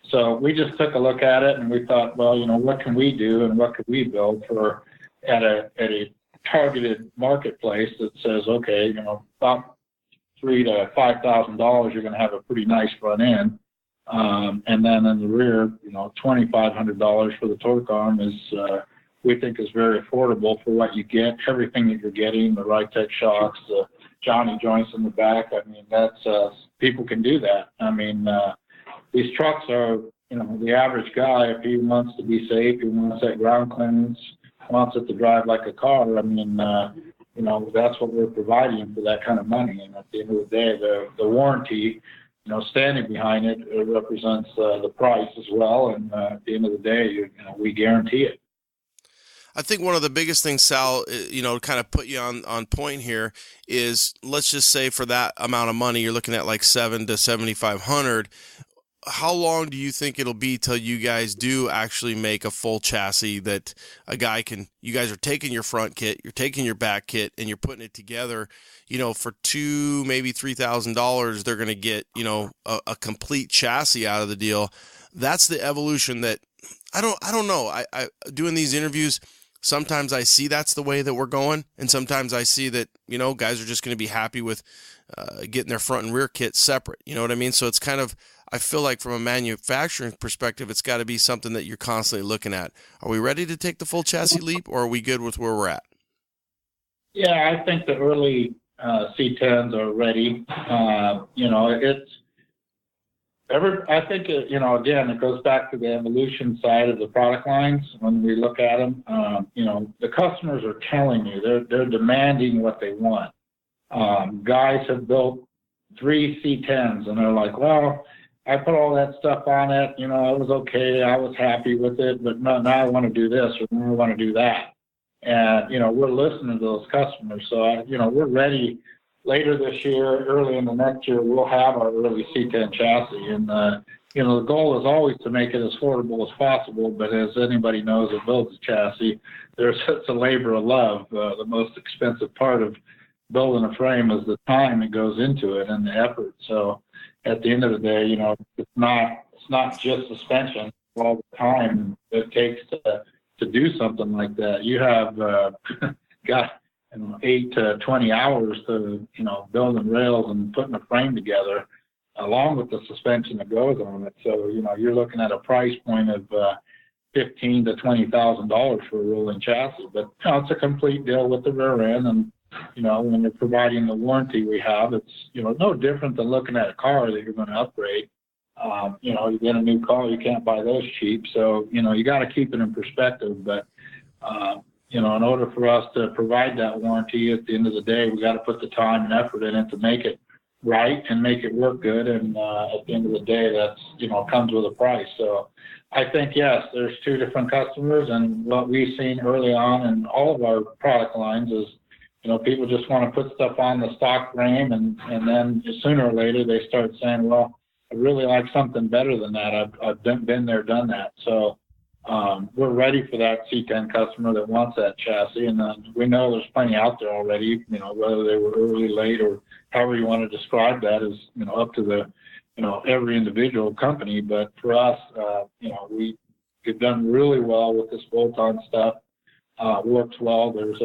so we just took a look at it, and we thought, well, what can we do, and what could we build for at a targeted marketplace that says, okay, about $3,000 to $5,000, you're going to have a pretty nice front end. And then in the rear, $2,500 for the torque arm is, we think, is very affordable for what you get, everything that you're getting, the ride tech shocks, the Johnny joints in the back. I mean, that's, people can do that. I mean, these trucks are, the average guy, if he wants to be safe, he wants that ground clearance, wants it to drive like a car. I mean, that's what we're providing for that kind of money. And at the end of the day, the warranty, standing behind it, represents the price as well. And at the end of the day, we guarantee it. I think one of the biggest things, Sal, kind of put you on point here is, let's just say for that amount of money, you're looking at like $700 to $7,500. How long do you think it'll be till you guys do actually make a full chassis that a guy can, you guys are taking your front kit, you're taking your back kit, and you're putting it together, for $2,000, maybe $3,000, they're going to get, a complete chassis out of the deal. That's the evolution that I don't know. I doing these interviews, sometimes I see that's the way that we're going, and sometimes I see that, guys are just going to be happy with getting their front and rear kit separate. You know what I mean? So it's kind of, I feel like from a manufacturing perspective, it's got to be something that you're constantly looking at. Are we ready to take the full chassis leap, or are we good with where we're at? Yeah, I think the early C10s are ready. I think, again, it goes back to the evolution side of the product lines. When we look at them, the customers are telling you, they're demanding what they want. Guys have built 3 C10s, and they're like, well, I put all that stuff on it, it was okay, I was happy with it, but no, now I want to do this, or now I want to do that. And, we're listening to those customers. So, we're ready later this year, early in the next year, we'll have our early C10 chassis. And, the goal is always to make it as affordable as possible. But as anybody knows that builds a chassis, it's a labor of love. The most expensive part of building a frame is the time that goes into it and the effort. So at the end of the day, it's not just suspension, all the time it takes to do something like that. You have got 8 to 20 hours to building rails and putting a frame together, along with the suspension that goes on it. So you're looking at a price point of $15,000 to $20,000 for a rolling chassis. But it's a complete deal with the rear end, and when you're providing the warranty we have, it's no different than looking at a car that you're going to upgrade. You get a new car, you can't buy those cheap. So, you got to keep it in perspective. But, in order for us to provide that warranty, at the end of the day, we got to put the time and effort in it to make it right and make it work good. And at the end of the day, that's, comes with a price. So I think, yes, there's 2 different customers. And what we've seen early on in all of our product lines is, people just want to put stuff on the stock frame, and then sooner or later they start saying, well, I really like something better than that. I've been there, done that. So we're ready for that C10 customer that wants that chassis. And we know there's plenty out there already, whether they were early, late, or however you want to describe that is, up to the, every individual company. But for us, we've done really well with this bolt-on stuff. Works well. There's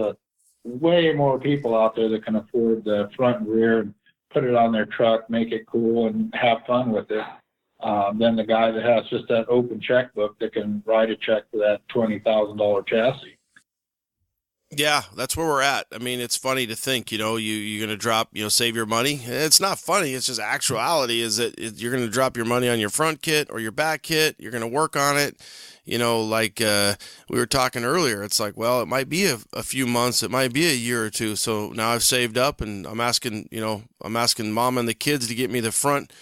way more people out there that can afford the front and rear and put it on their truck, make it cool, and have fun with it, than the guy that has just that open checkbook that can write a check for that $20,000 chassis. Yeah, that's where we're at. I mean, it's funny to think, you're going to drop, save your money. It's not funny. It's just actuality is that you're going to drop your money on your front kit or your back kit. You're going to work on it. Like we were talking earlier, it's like, well, it might be a few months. It might be a year or two. So now I've saved up and I'm asking mom and the kids to get me the front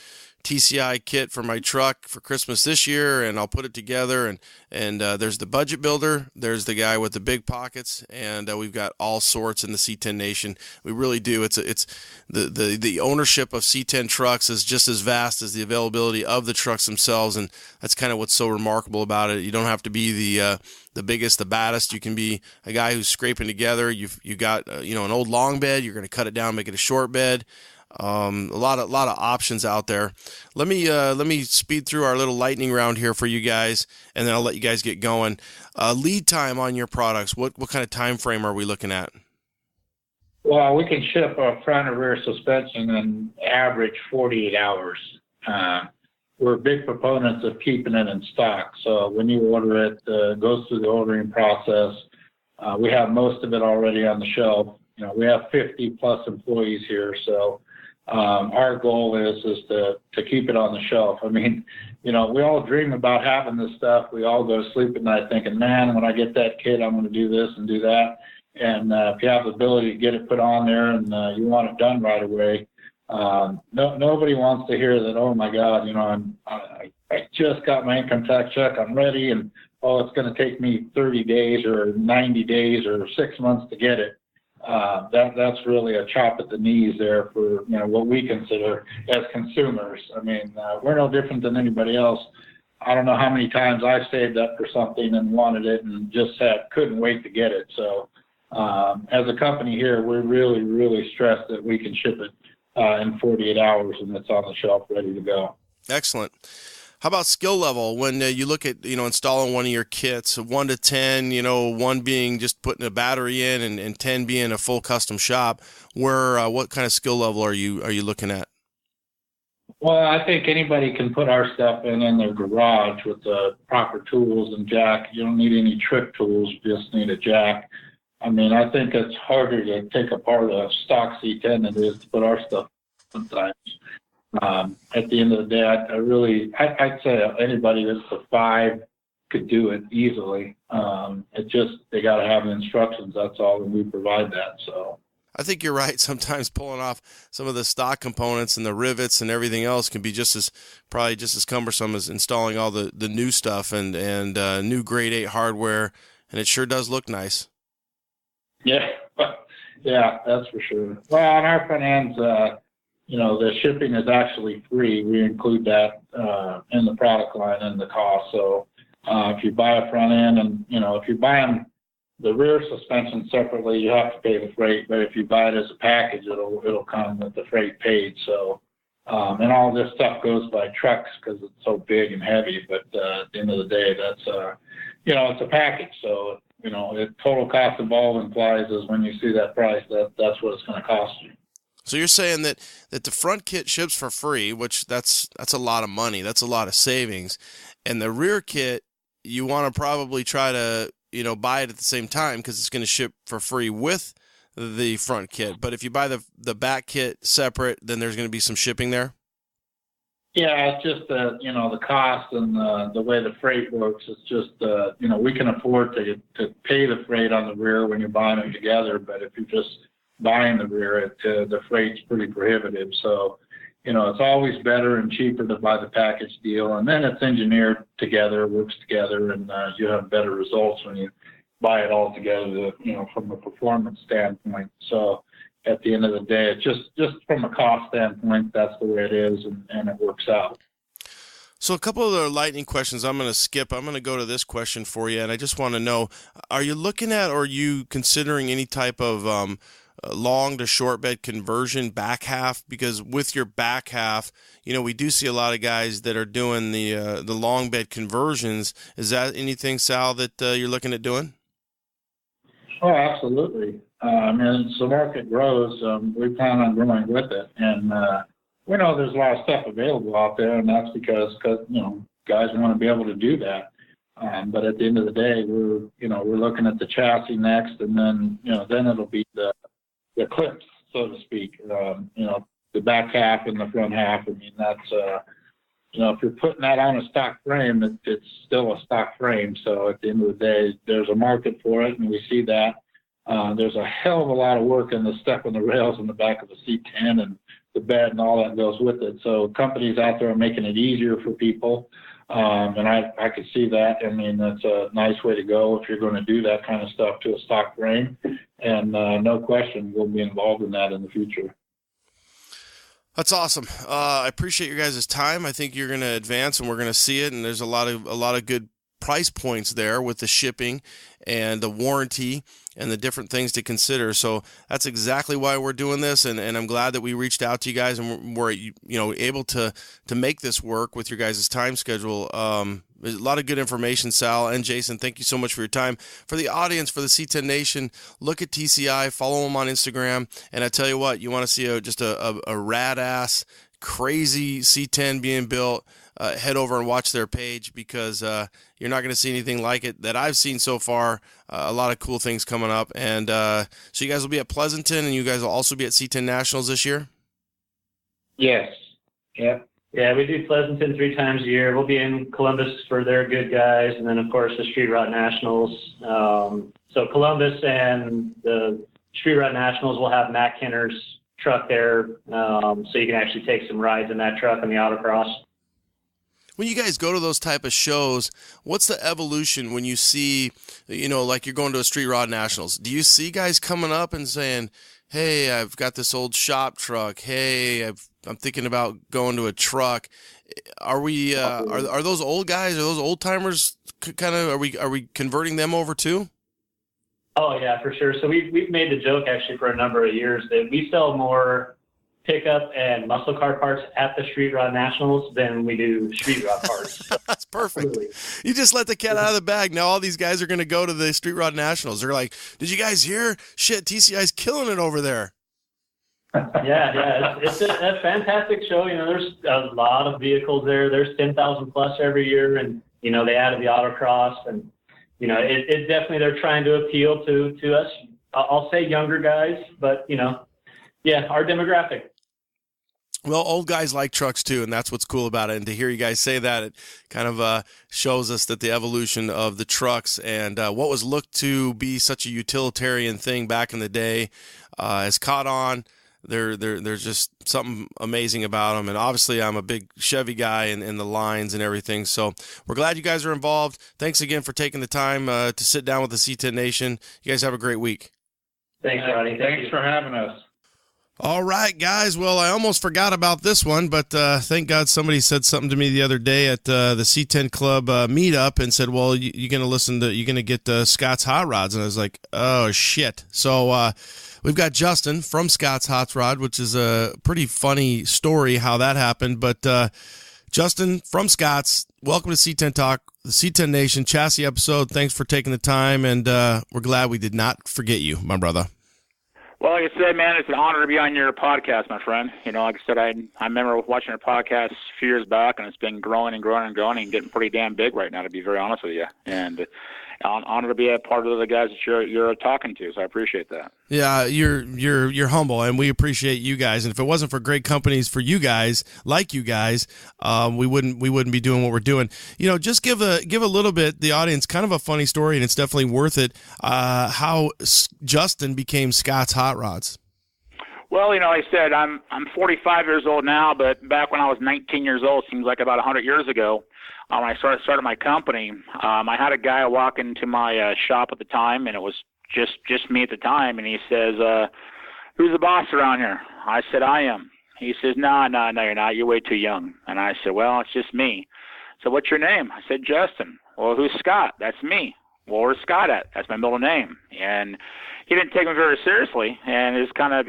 TCI kit for my truck for Christmas this year, and I'll put it together. And there's the budget builder, there's the guy with the big pockets, and we've got all sorts in the C10 Nation. We really do. It's the ownership of C10 trucks is just as vast as the availability of the trucks themselves, and that's kind of what's so remarkable about it. You don't have to be the biggest, the baddest. You can be a guy who's scraping together. You got an old long bed. You're going to cut it down, make it a short bed. A lot of options out there. Let me speed through our little lightning round here for you guys, and then I'll let you guys get going. Lead time on your products. What kind of time frame are we looking at? Well, we can ship a front and rear suspension in average 48 hours. We're big proponents of keeping it in stock. So when you order it, it goes through the ordering process. We have most of it already on the shelf. We have 50 plus employees here, so our goal is to keep it on the shelf. I mean, we all dream about having this stuff. We all go to sleep at night thinking, man, when I get that kit, I'm going to do this and do that. And if you have the ability to get it put on there and you want it done right away, nobody wants to hear that, oh my God, I just got my income tax check, I'm ready, and it's going to take me 30 days or 90 days or 6 months to get it. That's really a chop at the knees there for what we consider as consumers. I mean, we're no different than anybody else. I don't know how many times I've saved up for something and wanted it and just couldn't wait to get it. So as a company here, we're really, really stressed that we can ship it in 48 hours and it's on the shelf ready to go. Excellent. How about skill level? When you look at, installing one of your kits, 1 to 10, 1 being just putting a battery in and 10 being a full custom shop, what kind of skill level are you looking at? Well, I think anybody can put our stuff in their garage with the proper tools and jack. You don't need any trick tools, you just need a jack. I mean, I think it's harder to take apart a stock C10 than it is to put our stuff sometimes. At the end of the day, I'd say anybody that's a 5 could do it easily. They got to have the instructions. That's all, and we provide that. So I think you're right. Sometimes pulling off some of the stock components and the rivets and everything else can be probably just as cumbersome as installing all the new stuff and new grade 8 hardware. And it sure does look nice. Yeah, that's for sure. Well, on our front ends, the shipping is actually free. We include that in the product line and the cost. So if you buy a front end and, if you're buying the rear suspension separately, you have to pay the freight. But if you buy it as a package, it'll come with the freight paid. So, and all this stuff goes by trucks because it's so big and heavy. But at the end of the day, that's, it's a package. So, the total cost involved implies is when you see that price, that's what it's going to cost you. So you're saying that the front kit ships for free, which that's a lot of money. That's a lot of savings. And the rear kit, you want to probably try to, buy it at the same time because it's going to ship for free with the front kit. But if you buy the back kit separate, then there's going to be some shipping there? Yeah, it's just the cost and the way the freight works. It's just we can afford to pay the freight on the rear when you're buying them together, but if you're just buying the rear, the freight's pretty prohibitive. So, it's always better and cheaper to buy the package deal, and then it's engineered together, works together, and you have better results when you buy it all together, from a performance standpoint. So at the end of the day, it's just from a cost standpoint, that's the way it is, and it works out. So a couple of the lightning questions I'm going to skip. I'm going to go to this question for you, and I just want to know, are you looking at or are you considering any type of long to short bed conversion back half? Because with your back half, we do see a lot of guys that are doing the long bed conversions. Is that anything, Sal, that you're looking at doing? Oh, absolutely. As the market grows, we plan on growing with it. And we know there's a lot of stuff available out there, and that's because guys want to be able to do that. But at the end of the day, we're looking at the chassis next, and then it'll be the clips, so to speak. The back half and the front half. That's if you're putting that on a stock frame, it's still a stock frame. So at the end of the day, there's a market for it, and we see that. There's a hell of a lot of work in the step on the rails in the back of the C10 and the bed and all that goes with it. So companies out there are making it easier for people. And I could see that. That's a nice way to go if you're going to do that kind of stuff to a stock frame. And no question, we'll be involved in that in the future. That's awesome. I appreciate your guys' time. I think you're going to advance, and we're going to see it. And there's a lot of good price points there with the shipping and the warranty and the different things to consider. So that's exactly why we're doing this. And I'm glad that we reached out to you guys and we're able to make this work with your guys' time schedule. There's a lot of good information, Sal and Jason. Thank you so much for your time. For the audience, for the C10 Nation, look at TCI, follow them on Instagram. And I tell you what, you want to see a rad ass, crazy C10 being built, head over and watch their page, because you're not going to see anything like it that I've seen so far. A lot of cool things coming up. And so you guys will be at Pleasanton, and you guys will also be at C10 Nationals this year? Yes. Yep. Yeah, we do Pleasanton 3 times a year. We'll be in Columbus for their good guys, and then, of course, the Street Rod Nationals. So Columbus and the Street Rod Nationals will have Matt Kenner's truck there, so you can actually take some rides in that truck on the autocross. When you guys go to those type of shows, what's the evolution when you see, like you're going to a Street Rod Nationals? Do you see guys coming up and saying, hey, I've got this old shop truck. Hey, I'm thinking about going to a truck. Are we? Are those old guys? Are those old timers? Kind of. Are we converting them over too? Oh yeah, for sure. So we've made the joke actually for a number of years that we sell more pickup and muscle car parts at the Street Rod Nationals than we do street rod parts. That's perfect. Absolutely. You just let the cat out of the bag. Now all these guys are going to go to the Street Rod Nationals. They're like, did you guys hear? Shit, TCI's killing it over there. Yeah. It's a fantastic show. There's a lot of vehicles there. There's 10,000 plus every year, and they added the autocross, and it definitely, they're trying to appeal to us. I'll say younger guys, but our demographic. Well, old guys like trucks too, and that's what's cool about it. And to hear you guys say that, it kind of shows us that the evolution of the trucks and what was looked to be such a utilitarian thing back in the day has caught on. There's just something amazing about them. And obviously, I'm a big Chevy guy in the lines and everything. So we're glad you guys are involved. Thanks again for taking the time to sit down with the C10 Nation. You guys have a great week. Thanks, Ronnie. Thanks for having us. All right, guys. Well, I almost forgot about this one, but thank God somebody said something to me the other day at the C10 Club meetup and said, well, you're going to get Scotts Hotrods. And I was like, oh, shit. So we've got Justin from Scotts Hotrods, which is a pretty funny story how that happened. But Justin from Scotts, welcome to C10 Talk, the C10 Nation chassis episode. Thanks for taking the time, and we're glad we did not forget you, my brother. Well, like I said, man, it's an honor to be on your podcast, my friend. Like I said, I remember watching your podcast a few years back, and it's been growing and growing and growing and getting pretty damn big right now, to be very honest with you. And honor to be a part of the guys that you're talking to, so I appreciate that. Yeah, you're humble, and we appreciate you guys. And if it wasn't for great companies for you guys, like you guys, we wouldn't be doing what we're doing. Just give a little bit, the audience, kind of a funny story, and it's definitely worth it. How Justin became Scotts Hotrods. Well, like I said, I'm 45 years old now, but back when I was 19 years old, seems like about 100 years ago. When I started my company, I had a guy walk into my shop at the time, and it was just me at the time, and he says, who's the boss around here? I said, I am. He says, no, you're not. You're way too young. And I said, well, it's just me. So what's your name? I said, Justin. Well, who's Scott? That's me. well, where's Scott at? That's my middle name. And he didn't take me very seriously, and it's kind of,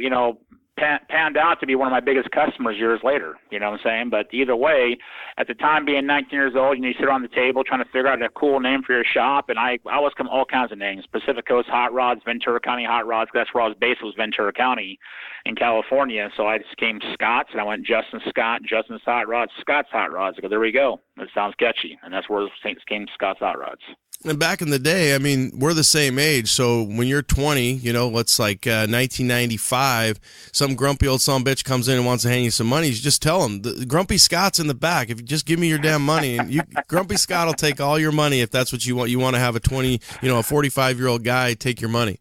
panned out to be one of my biggest customers years later. You know what I'm saying? But either way, at the time, being 19 years old, you sit around the table trying to figure out a cool name for your shop, and I always come all kinds of names: Pacific Coast Hotrods, Ventura County Hotrods. That's where I was based, was Ventura County in California. So I just came Scotts, and I went Justin Scott, Justin's Hotrods, Scotts Hotrods. I go, there we go. That sounds catchy, and that's where it came Scotts Hotrods. And back in the day, I mean, we're the same age. So when you're 20, it's like 1995, some grumpy old son of a bitch comes in and wants to hand you some money. You just tell him, the Grumpy Scott's in the back. If you just give me your damn money, and Grumpy Scott will take all your money if that's what you want. You want to have a 45-year-old guy take your money.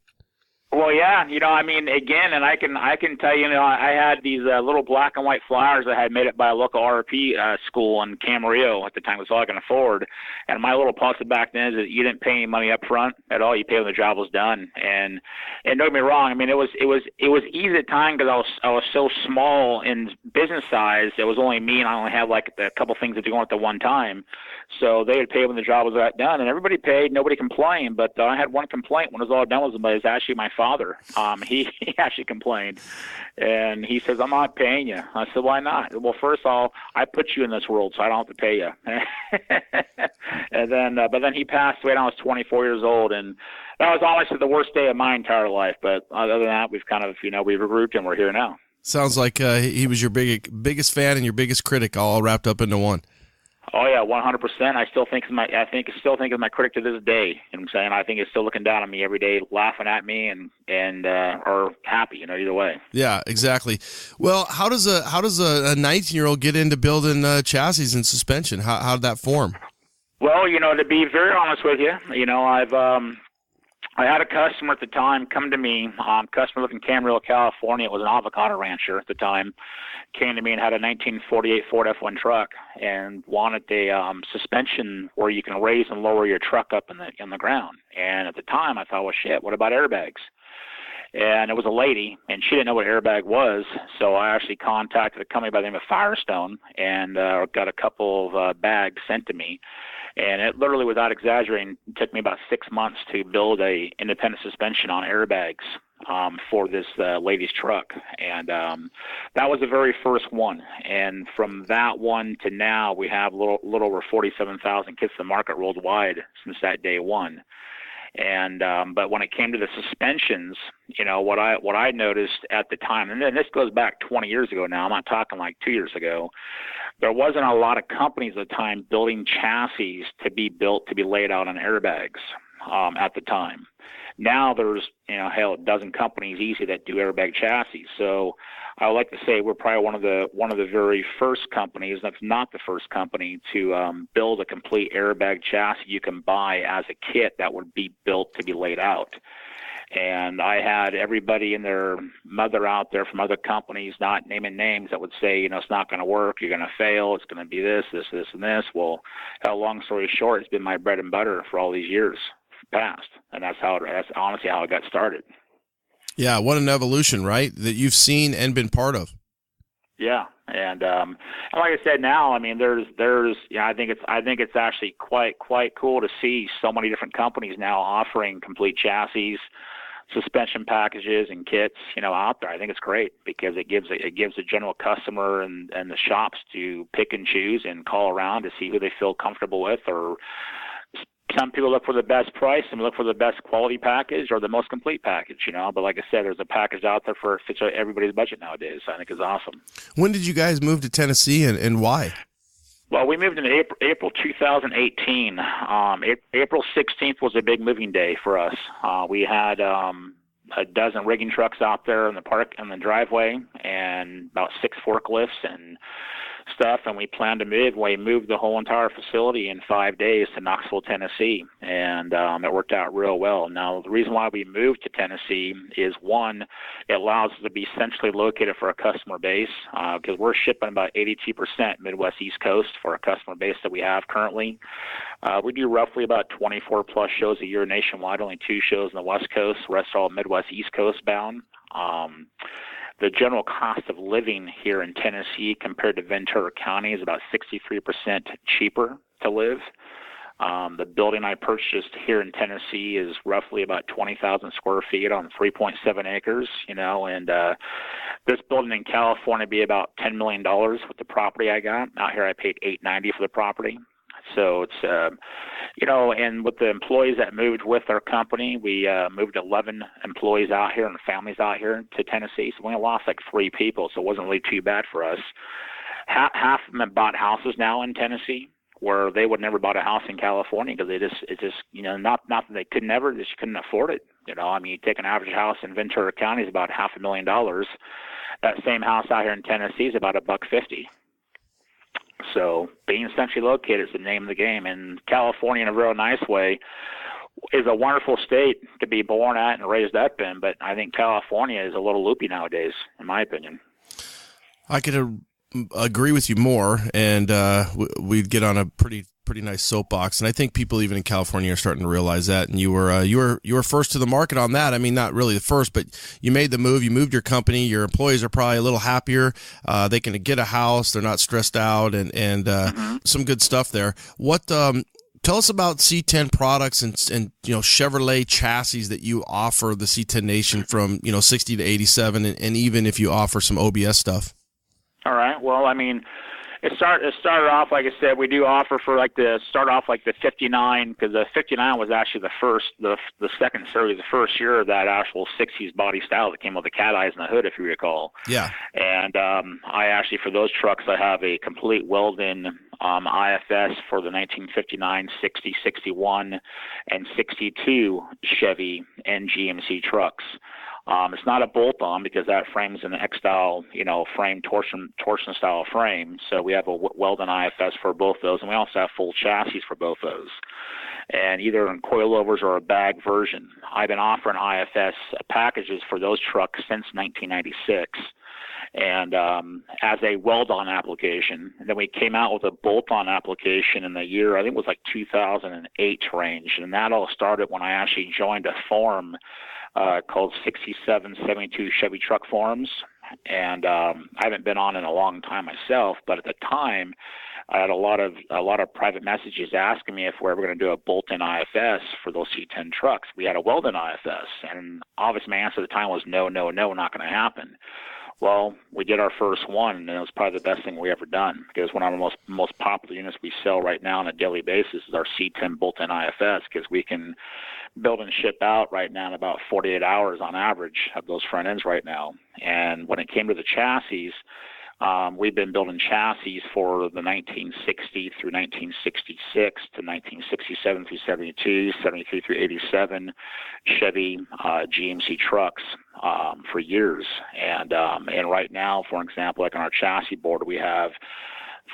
Well, yeah, again, and I can tell you, I had these little black and white flyers I had made up by a local RP school in Camarillo at the time. That's all I can afford. And my little policy back then is that you didn't pay any money up front at all. You pay when the job was done. And don't get me wrong. It was easy at the time because I was so small in business size. It was only me, and I only had like a couple things to do at the one time. So they would pay when the job was done, and everybody paid. Nobody complained. But I had one complaint when it was all done with somebody. It was actually my father. He actually complained, and he says, "I'm not paying you." I said, "Why not?" Well, first of all, I put you in this world, so I don't have to pay you. And then, but then he passed away when I was 24 years old, and that was honestly the worst day of my entire life. But other than that, we've kind of, we've regrouped, and we're here now. Sounds like he was your biggest fan and your biggest critic, all wrapped up into one. Oh yeah, 100%. I still think is my critic to this day. You know what I'm saying? I think he's still looking down on me every day, laughing at me and or happy, either way. Yeah, exactly. Well, how does a 19-year-old get into building chassis and suspension? How did that form? Well, to be very honest with you, I had a customer at the time come to me, customer lived in Camarillo, California. It was an avocado rancher at the time. Came to me and had a 1948 Ford F1 truck and wanted a suspension where you can raise and lower your truck up in the ground. And at the time, I thought, well, shit, what about airbags? And it was a lady, and she didn't know what airbag was, so I actually contacted a company by the name of Firestone and got a couple of bags sent to me. And it literally, without exaggerating, took me about 6 months to build a independent suspension on airbags for this lady's truck. And that was the very first one. And from that one to now, we have a little over 47,000 kits in the market worldwide since that day one. And but when it came to the suspensions, what I noticed at the time, and then this goes back 20 years ago now, I'm not talking like 2 years ago, there wasn't a lot of companies at the time building chassis to be built to be laid out on airbags at the time. Now there's, a dozen companies easy that do airbag chassis. So I would like to say we're probably one of the very first companies, that's not the first company, to build a complete airbag chassis you can buy as a kit that would be built to be laid out. And I had everybody and their mother out there from other companies, not naming names, that would say, it's not going to work, you're going to fail, it's going to be this, and this. Well, long story short, it's been my bread and butter for all these years past. And that's honestly how it got started. Yeah, what an evolution, right? That you've seen and been part of. Yeah, and like I said, now, there's I think it's actually quite cool to see so many different companies now offering complete chassis, suspension packages, and kits, out there. I think it's great because it gives the general customer and the shops to pick and choose and call around to see who they feel comfortable with, or some people look for the best price and look for the best quality package or the most complete package, But like I said, there's a package out there for fits everybody's budget nowadays. I think it's awesome. When did you guys move to Tennessee and why? Well, we moved in April 2018. April 16th was a big moving day for us. We had a dozen rigging trucks out there in the park in the driveway and about 6 forklifts and stuff, and we planned to move the whole entire facility in 5 days to Knoxville, Tennessee, and it worked out real well. Now, the reason why we moved to Tennessee is, one, it allows us to be centrally located for our customer base, because we're shipping about 82% Midwest East Coast for our customer base that we have currently. We do roughly about 24 plus shows a year nationwide, only 2 shows on the West Coast, the rest are all Midwest East Coast bound. The general cost of living here in Tennessee compared to Ventura County is about 63% cheaper to live. The building I purchased here in Tennessee is roughly about 20,000 square feet on 3.7 acres, and this building in California would be about $10 million with the property I got. Out here I paid $890 for the property. So it's, and with the employees that moved with our company, we moved 11 employees out here and families out here to Tennessee. So we only lost like 3 people, so it wasn't really too bad for us. Half of them have bought houses now in Tennessee, where they would never bought a house in California because not that they could never, they just couldn't afford it. You take an average house in Ventura County is about $500,000. That same house out here in Tennessee is about $150. So being centrally located is the name of the game. And California, in a real nice way, is a wonderful state to be born at and raised up in. But I think California is a little loopy nowadays, in my opinion. I could agree with you more, and we'd get on a pretty nice soapbox. And I think people even in California are starting to realize that. And you were first to the market on that. I mean, not really the first, but you made the move. You moved your company. Your employees are probably a little happier. They can get a house. They're not stressed out, and some good stuff there. What? Tell us about C10 products and Chevrolet chassis that you offer the C10 Nation from 60 to 87, and even if you offer some OBS stuff. All right. Well, I mean, it started off, like I said, we do offer for the 59, because the 59 was actually the second series, the first year of that actual 60s body style that came with the cat eyes and the hood, if you recall. Yeah. And I actually, for those trucks, I have a complete Weldon IFS for the 1959, 60, 61, and 62 Chevy and GMC trucks. It's not a bolt-on because that frame's an X-style, frame, torsion style frame. So we have a Weldon IFS for both those, and we also have full chassis for both those, and either in coilovers or a bag version. I've been offering IFS packages for those trucks since 1996. And as a weld-on application. And then we came out with a bolt-on application in the year, I think it was like 2008 range. And that all started when I actually joined a forum called 6772 Chevy Truck Forums. And I haven't been on in a long time myself, but at the time I had a lot of private messages asking me if we're ever going to do a bolt-in IFS for those C10 trucks. We had a Weldon IFS, and obviously my answer at the time was no, not going to happen. Well, we did our first one, and it was probably the best thing we ever done, because one of our most popular units we sell right now on a daily basis is our C10 bolt-in IFS, because we can build and ship out right now in about 48 hours on average of those front ends right now. And when it came to the chassis, we've been building chassis for the 1960 through 1966 to 1967 through 72, 73 through 87 Chevy GMC trucks for years. And right now, for example, like on our chassis board, we have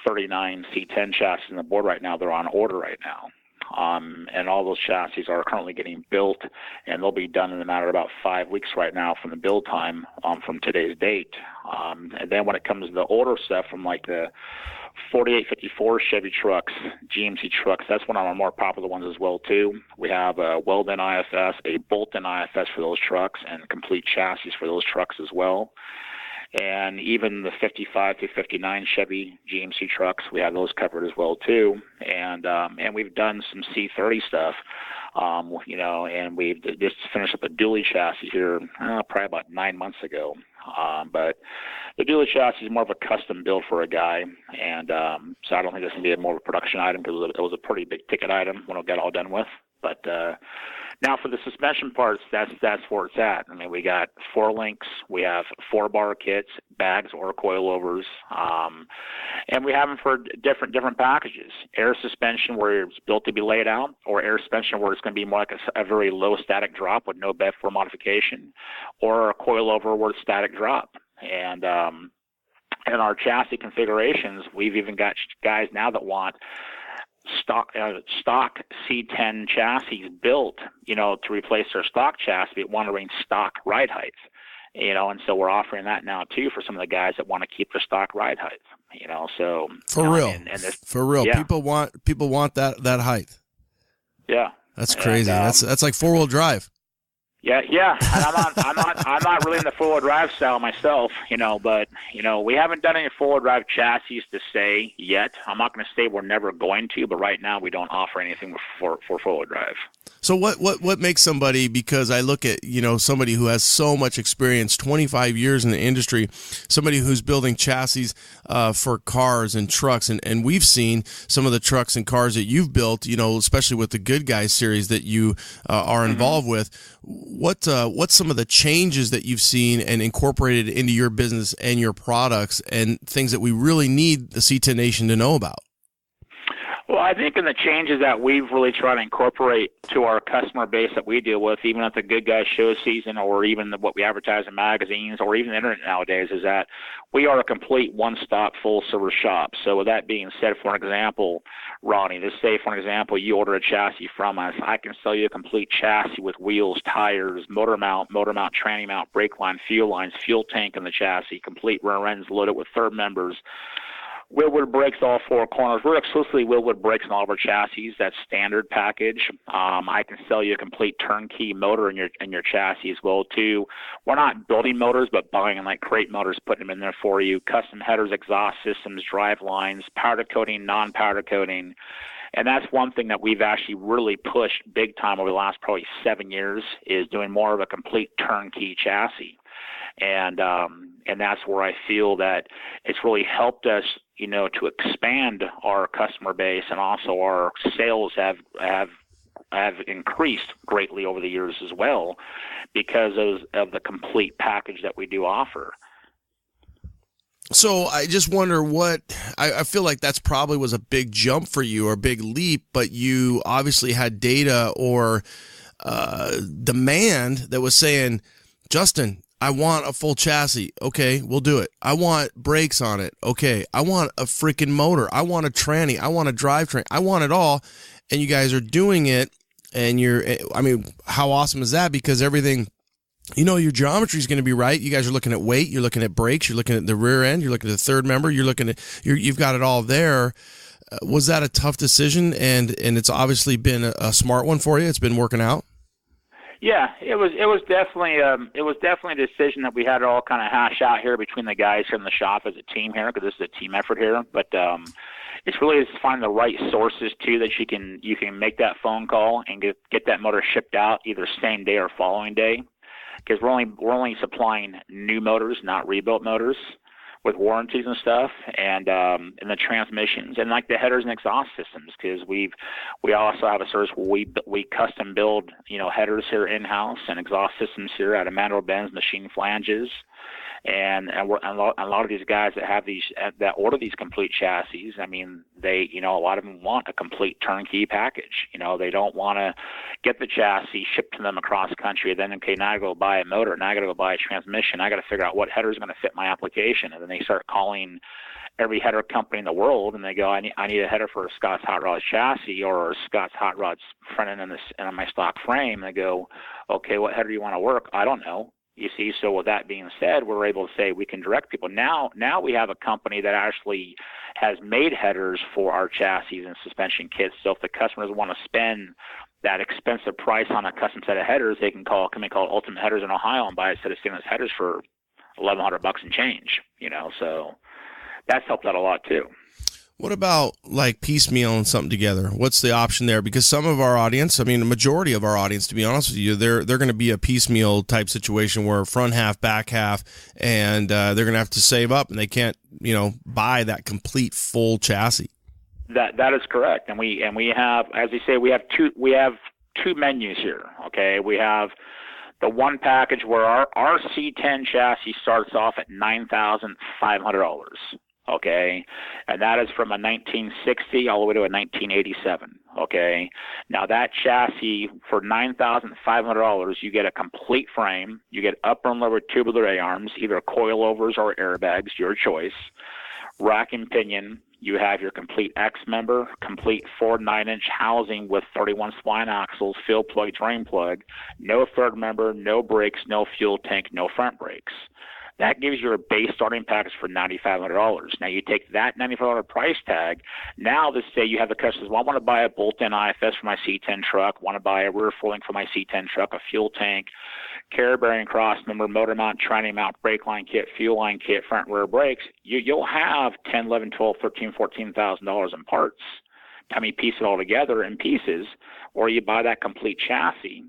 39 C10 chassis on the board right now. They're on order right now. And all those chassis are currently getting built, and they'll be done in a matter of about 5 weeks right now from the build time from today's date. And then when it comes to the older stuff from like the 4854 Chevy trucks, GMC trucks, that's one of our more popular ones as well too. We have a Weldon IFS, a bolt-in IFS for those trucks, and complete chassis for those trucks as well. And even the 55 to 59 Chevy GMC trucks, we have those covered as well too. And we've done some C30 stuff, and we've just finished up a dually chassis here probably about 9 months ago. But the dually chassis is more of a custom build for a guy, and so I don't think this can be more of a production item, because it was a pretty big ticket item when it got all done with. But now for the suspension parts, that's where it's at. I mean, we got 4 links, we have 4-bar kits, bags or coilovers, and we have them for different packages. Air suspension where it's built to be laid out, or air suspension where it's going to be more like a very low static drop with no bed for modification, or a coilover where it's static drop. And in our chassis configurations, we've even got guys now that want stock C10 chassis built, to replace their stock chassis, but want to range stock ride height, and so we're offering that now too for some of the guys that want to keep their stock ride height, so for real, for real, yeah. people want that height. Yeah, that's crazy. And, that's like 4-wheel drive. Yeah. And I'm not really in the four-wheel drive style myself, but we haven't done any four-wheel drive chassis to say yet. I'm not going to say we're never going to, but right now we don't offer anything for four-wheel drive. So what makes somebody, because I look at, somebody who has so much experience, 25 years in the industry, somebody who's building chassis for cars and trucks, and we've seen some of the trucks and cars that you've built, especially with the Good Guys series that you are involved with. What's some of the changes that you've seen and incorporated into your business and your products, and things that we really need the C10 Nation to know about? Well, I think in the changes that we've really tried to incorporate to our customer base that we deal with, even at the Good Guys show season, or even what we advertise in magazines, or even the internet nowadays, is that we are a complete one-stop full-service shop. So with that being said, for an example, Ronnie, let's say, for an example, you order a chassis from us. I can sell you a complete chassis with wheels, tires, motor mount, tranny mount, brake line, fuel lines, fuel tank in the chassis, complete rear ends loaded with third members, Willwood brakes all four corners. We're exclusively Willwood brakes in all of our chassis. That's standard package. I can sell you a complete turnkey motor in your chassis as well too. We're not building motors, but buying in like crate motors, putting them in there for you. Custom headers, exhaust systems, drive lines, powder coating, non-powder coating. And that's one thing that we've actually really pushed big time over the last probably 7 years, is doing more of a complete turnkey chassis. And that's where I feel that it's really helped us, to expand our customer base, and also our sales have increased greatly over the years as well, because of the complete package that we do offer. So I just wonder I feel like that's probably was a big jump for you, or a big leap, but you obviously had data or demand that was saying, Justin, I want a full chassis. Okay, we'll do it. I want brakes on it. Okay, I want a freaking motor. I want a tranny. I want a drivetrain. I want it all. And you guys are doing it. And how awesome is that? Because everything, your geometry is going to be right. You guys are looking at weight. You're looking at brakes. You're looking at the rear end. You're looking at the third member. You've got it all there. Was that a tough decision? And it's obviously been a smart one for you. It's been working out. Yeah, it was definitely a decision that we had to all kind of hash out here between the guys here in the shop as a team here, because this is a team effort here. But it's really just finding the right sources too, that you can make that phone call and get that motor shipped out either same day or following day, because we're only supplying new motors, not rebuilt motors, with warranties and stuff, and the transmissions, and like the headers and exhaust systems, because we also have a service where we custom build headers here in house, and exhaust systems here at Emmanuel Benz machine flanges, and a lot of these guys that order these complete chassis, they a lot of them want a complete turnkey package. They don't want to get the chassis shipped to them across country, then now I got to go buy a motor, now I got to go buy a transmission, I got to figure out what header is going to fit my application, and then they start calling every header company in the world, and they go, I need a header for a Scotts Hotrods chassis or a Scotts Hotrods front end and my stock frame. And they go, okay, what header do you want to work? I don't know. You see, so with that being said, we're able to say we can direct people. Now we have a company that actually has made headers for our chassis and suspension kits. So if the customers want to spend that expensive price on a custom set of headers, they can call Ultimate Headers in Ohio and buy a set of stainless headers for $1,100 and change. So that's helped out a lot too. What about like piecemealing something together? What's the option there? Because some of our audience, the majority of our audience, to be honest with you, they're going to be a piecemeal type situation where front half, back half, and they're going to have to save up, and they can't, buy that complete full chassis. That is correct, and we have, as you say, we have two menus here. Okay, we have the one package where our C10 chassis starts off at $9,500. Okay, and that is from a 1960 all the way to a 1987. Okay, now that chassis for $9,500, you get a complete frame, you get upper and lower tubular A-arms, either coilovers or airbags, your choice, rack and pinion. You have your complete X member, complete 4 9-inch housing with 31 spline axles, fill plug, drain plug, no third member, no brakes, no fuel tank, no front brakes. That gives you a base starting package for $9,500. Now you take that $9,500 price tag. Now let's say you have the customers, well, I want to buy a bolt-in IFS for my C10 truck, want to buy a rear fueling for my C10 truck, a fuel tank, carrier bearing cross member, motor mount, tranny mount, brake line kit, fuel line kit, front rear brakes. You'll have $10,000, $11,000, $12,000, $13,000, $14,000 in parts. Time you piece it all together in pieces, or you buy that complete chassis.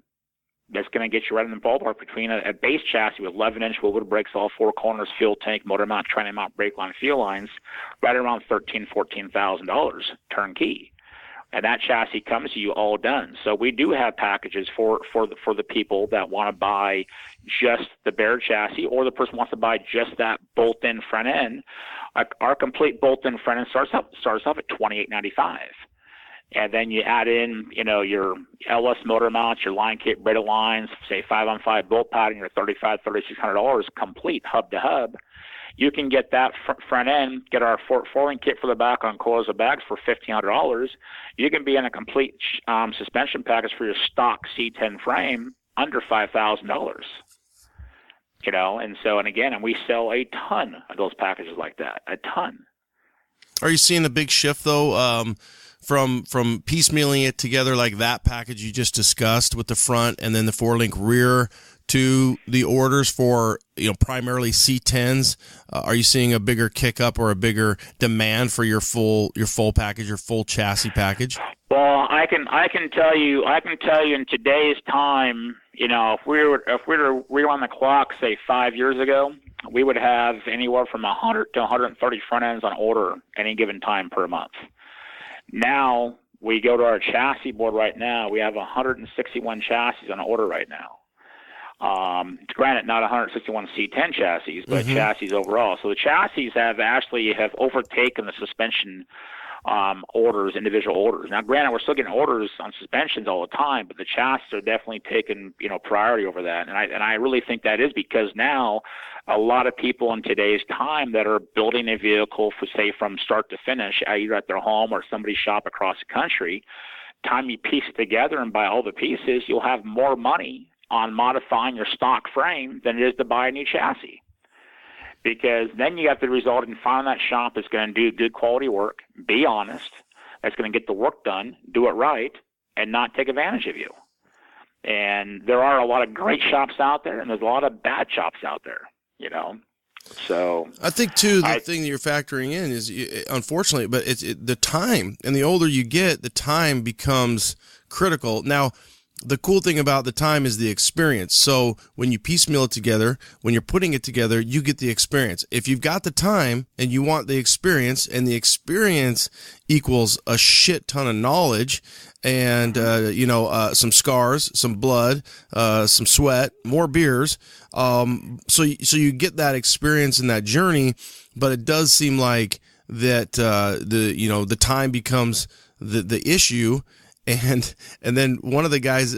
That's going to get you right in the ballpark between a base chassis with 11-inch wheel brakes, all four corners, fuel tank, motor mount, tranny mount, brake line, fuel lines, right around $13,000, $14,000 turnkey. And that chassis comes to you all done. So we do have packages for the people that want to buy just the bare chassis, or the person wants to buy just that bolt-in front end. Our complete bolt-in front end starts off at $28.95. And then you add in, your LS motor mounts, your line kit, braided lines, say 5-on-5 bolt pattern, your $3,500, $3,600 complete hub to hub. You can get that front end, get our four-link kit for the back on coils of bags for $1,500. You can be in a complete suspension package for your stock C10 frame under $5,000. And we sell a ton of those packages like that, a ton. Are you seeing a big shift though? From piecemealing it together like that package you just discussed with the front and then the 4-link rear to the orders for primarily C10s? Are you seeing a bigger kick up or a bigger demand for your full package, your full chassis package? Well, I can tell you in today's time, if we were on the clock say 5 years ago, we would have anywhere from 100 to 130 front ends on order any given time per month. Now, we go to our chassis board right now. We have 161 chassis on order right now. Granted, not 161 C10 chassis, but chassis overall. So the chassis have overtaken the suspension individual orders. Now, granted, we're still getting orders on suspensions all the time, but the chassis are definitely taking priority over that. And I really think that is because now a lot of people in today's time that are building a vehicle from start to finish, either at their home or somebody's shop across the country, time you piece it together and buy all the pieces, you'll have more money on modifying your stock frame than it is to buy a new chassis. Because then you have the result in finding that shop that's going to do good quality work, be honest, that's going to get the work done, do it right, and not take advantage of you. And there are a lot of great shops out there, and there's a lot of bad shops out there, So I think too the thing that you're factoring in is, unfortunately, but it's the time, and the older you get, the time becomes critical. Now, the cool thing about the time is the experience. So when you piecemeal it together, when you're putting it together, you get the experience. If you've got the time and you want the experience, and the experience equals a shit ton of knowledge and, some scars, some blood, some sweat, more beers. So you get that experience in that journey, but it does seem like that, the time becomes the issue. And then one of the guys,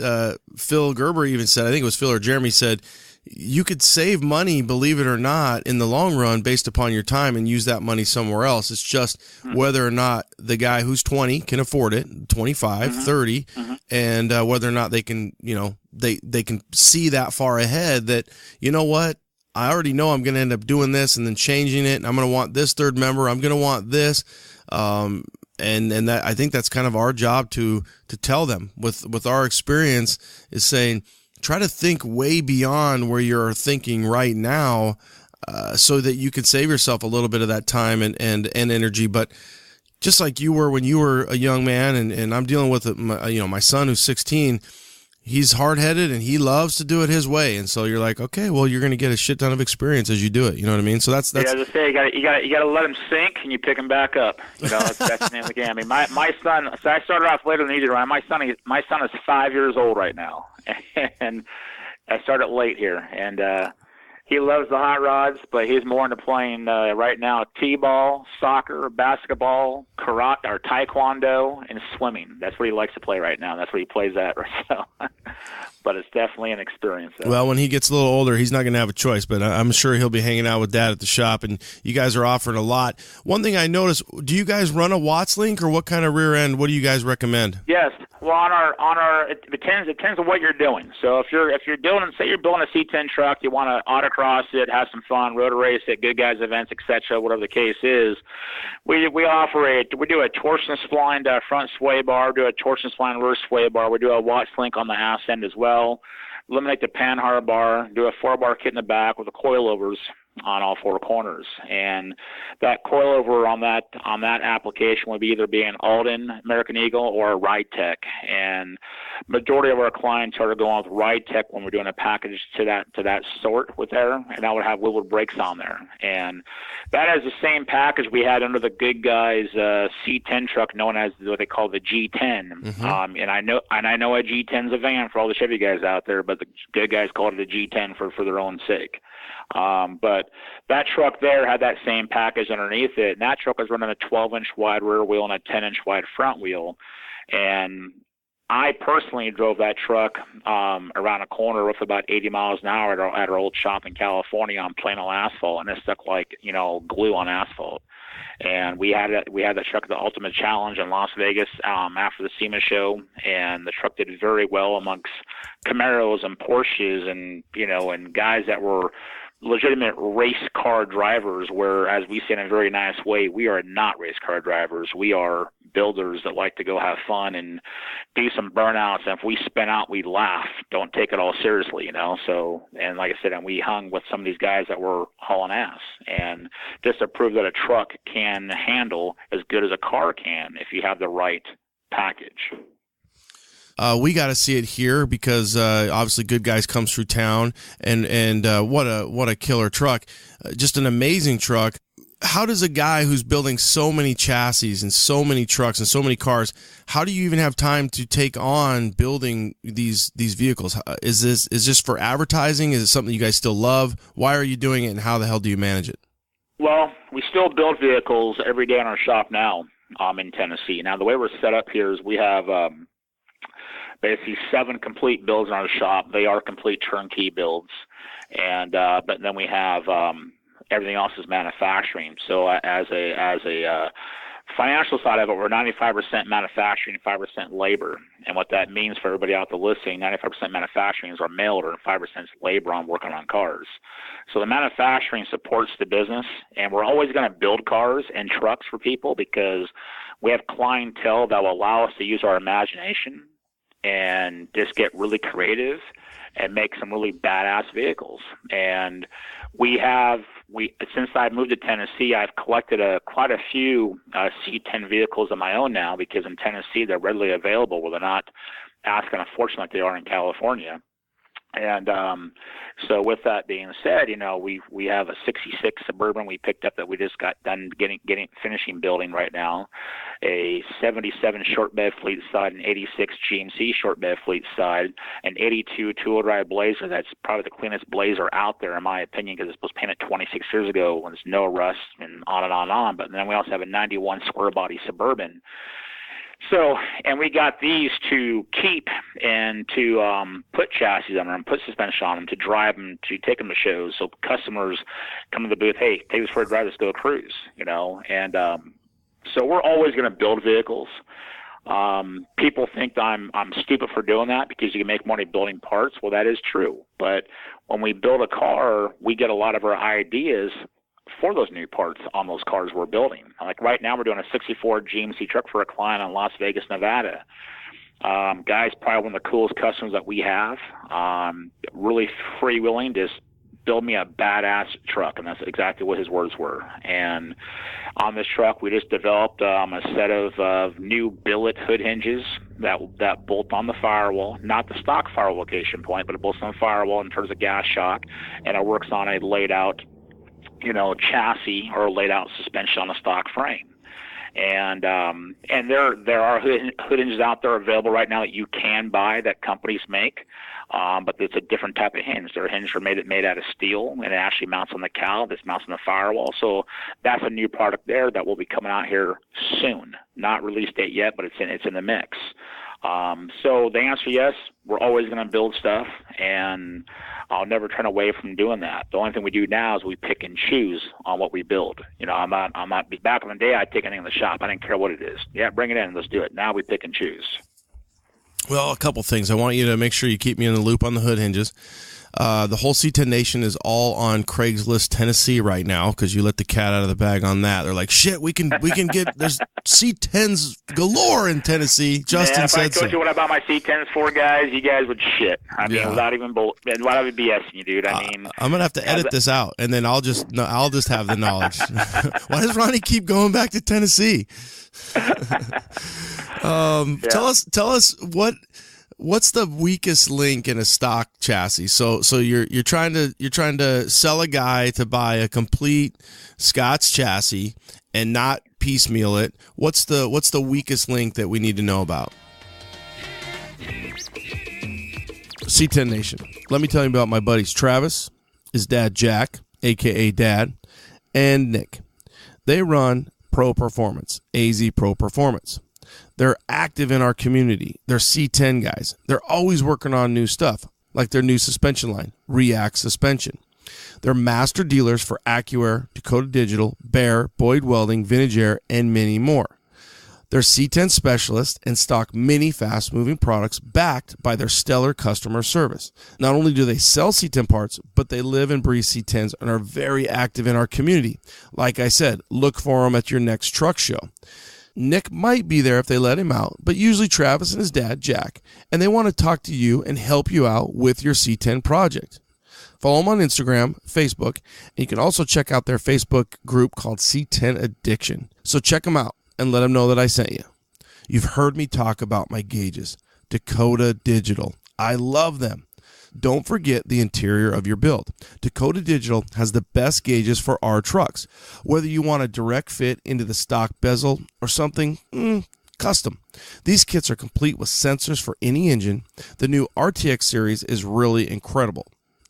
Phil Gerber even said, I think it was Phil or Jeremy said, you could save money, believe it or not, in the long run based upon your time and use that money somewhere else. It's just whether or not the guy who's 20 can afford it, 25, 30, and whether or not they can, they can see that far ahead that, what, I already know I'm going to end up doing this and then changing it. And I'm going to want this third member. I'm going to want this. And that, I think that's kind of our job to tell them with our experience is saying, try to think way beyond where you're thinking right now, so that you can save yourself a little bit of that time and energy. But just like you were when you were a young man, and I'm dealing with my son who's 16. He's hard-headed and he loves to do it his way, and so you're like, okay, well, you're going to get a shit ton of experience as you do it. You know what I mean? So that's. Yeah, as I say, you got to let him sink and you pick him back up. That's the name of the game. I mean, my son. So I started off later than either. My son is 5 years old right now, and I started late here, and he loves the hot rods, but he's more into playing right now t-ball, soccer, basketball, karate, or taekwondo, and swimming. That's what he likes to play right now. That's what he plays at. So, but it's definitely an experience. Well, when he gets a little older, he's not going to have a choice, but I'm sure he'll be hanging out with Dad at the shop, and you guys are offering a lot. One thing I noticed, do you guys run a Watts link, or what kind of rear end? What do you guys recommend? Yes, Well, on our it depends on what you're doing. So if you're building, say you're building a C10 truck, you want to autocross it, have some fun, road race it, good guys events, etc., whatever the case is, we do a torsion splined front sway bar, do a torsion splined reverse sway bar, we do a watch link on the ass end as well, eliminate the panhard bar, do a 4-bar kit in the back with the coilovers on all 4 corners, and that coilover on that application would be either be an Alden American Eagle or a Ride Tech, and majority of our clients are going with Ride Tech when we're doing a package to that sort with there, and that would have wheeled brakes on there, and that is the same package we had under the good guys C10 truck known as what they call the G10. Mm-hmm. And I know a G10's a van for all the Chevy guys out there, but the good guys called it a G10 for their own sake. But that truck there had that same package underneath it, and that truck was running a 12-inch wide rear wheel and a 10-inch wide front wheel. And I personally drove that truck around a corner with about 80 miles an hour at our old shop in California on plain old asphalt, and it stuck like glue on asphalt. And we had that truck at the Ultimate Challenge in Las Vegas after the SEMA show, and the truck did very well amongst Camaros and Porsches and guys that were legitimate race car drivers, whereas we say in a very nice way, we are not race car drivers. We are builders that like to go have fun and do some burnouts. And if we spin out, we laugh. Don't take it all seriously, So, and like I said, and we hung with some of these guys that were hauling ass, and just to prove that a truck can handle as good as a car can if you have the right package. We got to see it here because obviously Good Guys comes through town, and what a killer truck, just an amazing truck. How does a guy who's building so many chassis and so many trucks and so many cars, how do you even have time to take on building these vehicles? Is this for advertising? Is it something you guys still love? Why are you doing it, and how the hell do you manage it? Well, we still build vehicles every day in our shop now in Tennessee. Now, the way we're set up here is we have basically 7 complete builds in our shop. They are complete turnkey builds, and but then we have everything else is manufacturing. So as a financial side of it, we're 95% manufacturing and 5% labor. And what that means for everybody out there listening, 95% manufacturing is our mail order and 5% is labor on working on cars. So the manufacturing supports the business, and we're always going to build cars and trucks for people because we have clientele that will allow us to use our imagination and just get really creative and make some really badass vehicles. And since I moved to Tennessee, I've collected quite a few C10 vehicles of my own now, because in Tennessee they're readily available where they're not asking a fortune like they are in California. And so with that being said, we have a 66 Suburban we picked up that we just got done finishing building right now, a 77 short bed fleet side, an 86 GMC short bed fleet side, an 82 two-wheel drive Blazer that's probably the cleanest Blazer out there in my opinion, because it was painted 26 years ago when there's no rust, and on and on and on. But then we also have a 91 square body Suburban. So, and we got these to keep and to put chassis on them, put suspension on them, to drive them, to take them to shows. So customers come to the booth, hey, take this for a drive, let's go a cruise, And so we're always going to build vehicles. People think I'm stupid for doing that because you can make money building parts. Well, that is true. But when we build a car, we get a lot of our ideas for those new parts on those cars we're building. Like right now, we're doing a 64 GMC truck for a client in Las Vegas, Nevada. Guy's probably one of the coolest customers that we have. Really freewheeling, just build me a badass truck, and that's exactly what his words were. And on this truck, we just developed a set of new billet hood hinges that bolt on the firewall, not the stock firewall location point, but it bolts on the firewall in terms of gas shock, and it works on a laid out chassis or laid out suspension on a stock frame. And there are hood hinges out there available right now that you can buy that companies make, but it's a different type of hinge. Their hinges are made out of steel, and it actually mounts on the cowl. This mounts on the firewall. So that's a new product there that will be coming out here soon. Not release date yet, but it's in the mix. So the answer, yes, we're always going to build stuff, and I'll never turn away from doing that. The only thing we do now is we pick and choose on what we build. I'm not back in the day, I'd take anything in the shop. I didn't care what it is. Yeah, bring it in, let's do it. Now we pick and choose. Well, a couple things. I want you to make sure you keep me in the loop on the hood hinges. The whole C10 Nation is all on Craigslist, Tennessee right now because you let the cat out of the bag on that. They're like, shit, we can get, there's C10s galore in Tennessee. Justin if I said so. told you what I bought my C10s for, guys, you guys would shit. I mean, without even BSing you, dude. I mean, I'm gonna have to edit this out, and then I'll just have the knowledge. Why does Ronnie keep going back to Tennessee? Tell us what's the weakest link in a stock chassis? So you're trying to sell a guy to buy a complete Scotts chassis and not piecemeal it. What's the weakest link that we need to know about? C10 Nation. Let me tell you about my buddies Travis, his dad Jack, aka Dad, and Nick. They run Pro Performance, AZ Pro Performance. They're active in our community. They're C10 guys. They're always working on new stuff, like their new suspension line, React Suspension. They're master dealers for AccuAir, Dakota Digital, Bear, Boyd Welding, Vintage Air, and many more. They're C10 specialists and stock many fast-moving products backed by their stellar customer service. Not only do they sell C10 parts, but they live and breathe C10s and are very active in our community. Like I said, look for them at your next truck show. Nick might be there if they let him out, but usually Travis and his dad, Jack, and they want to talk to you and help you out with your C10 project. Follow them on Instagram, Facebook, and you can also check out their Facebook group called C10 Addiction. So check them out and let them know that I sent you. You've heard me talk about my gauges, Dakota Digital. I love them. Don't forget the interior of your build. Dakota Digital has the best gauges for our trucks. Whether you want a direct fit into the stock bezel or something custom. These kits are complete with sensors for any engine. The new RTX series is really incredible.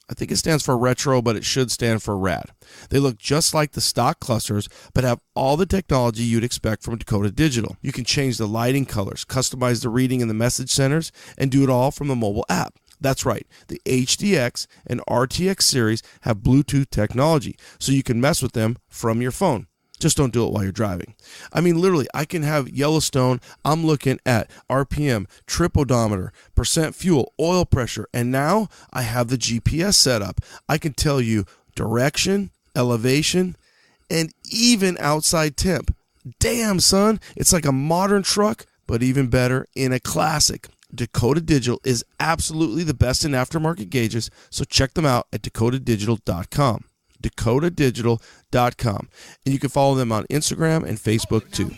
I think it stands for retro, but it should stand for rad. They look just like the stock clusters, but have all the technology you'd expect from Dakota Digital. You can change the lighting colors, customize the reading in the message centers, and do it all from the mobile app. That's right, the HDX and RTX series have Bluetooth technology, so you can mess with them from your phone. Just don't do it while you're driving. I mean, literally, I can have Yellowstone. I'm looking at RPM, trip odometer, percent fuel, oil pressure, and now I have the GPS set up. I can tell you direction, elevation, and even outside temp. Damn, son, it's like a modern truck, but even better in a classic. Dakota Digital is absolutely the best in aftermarket gauges, so check them out at dakotadigital.com. dakotadigital.com. And you can follow them on Instagram and Facebook too.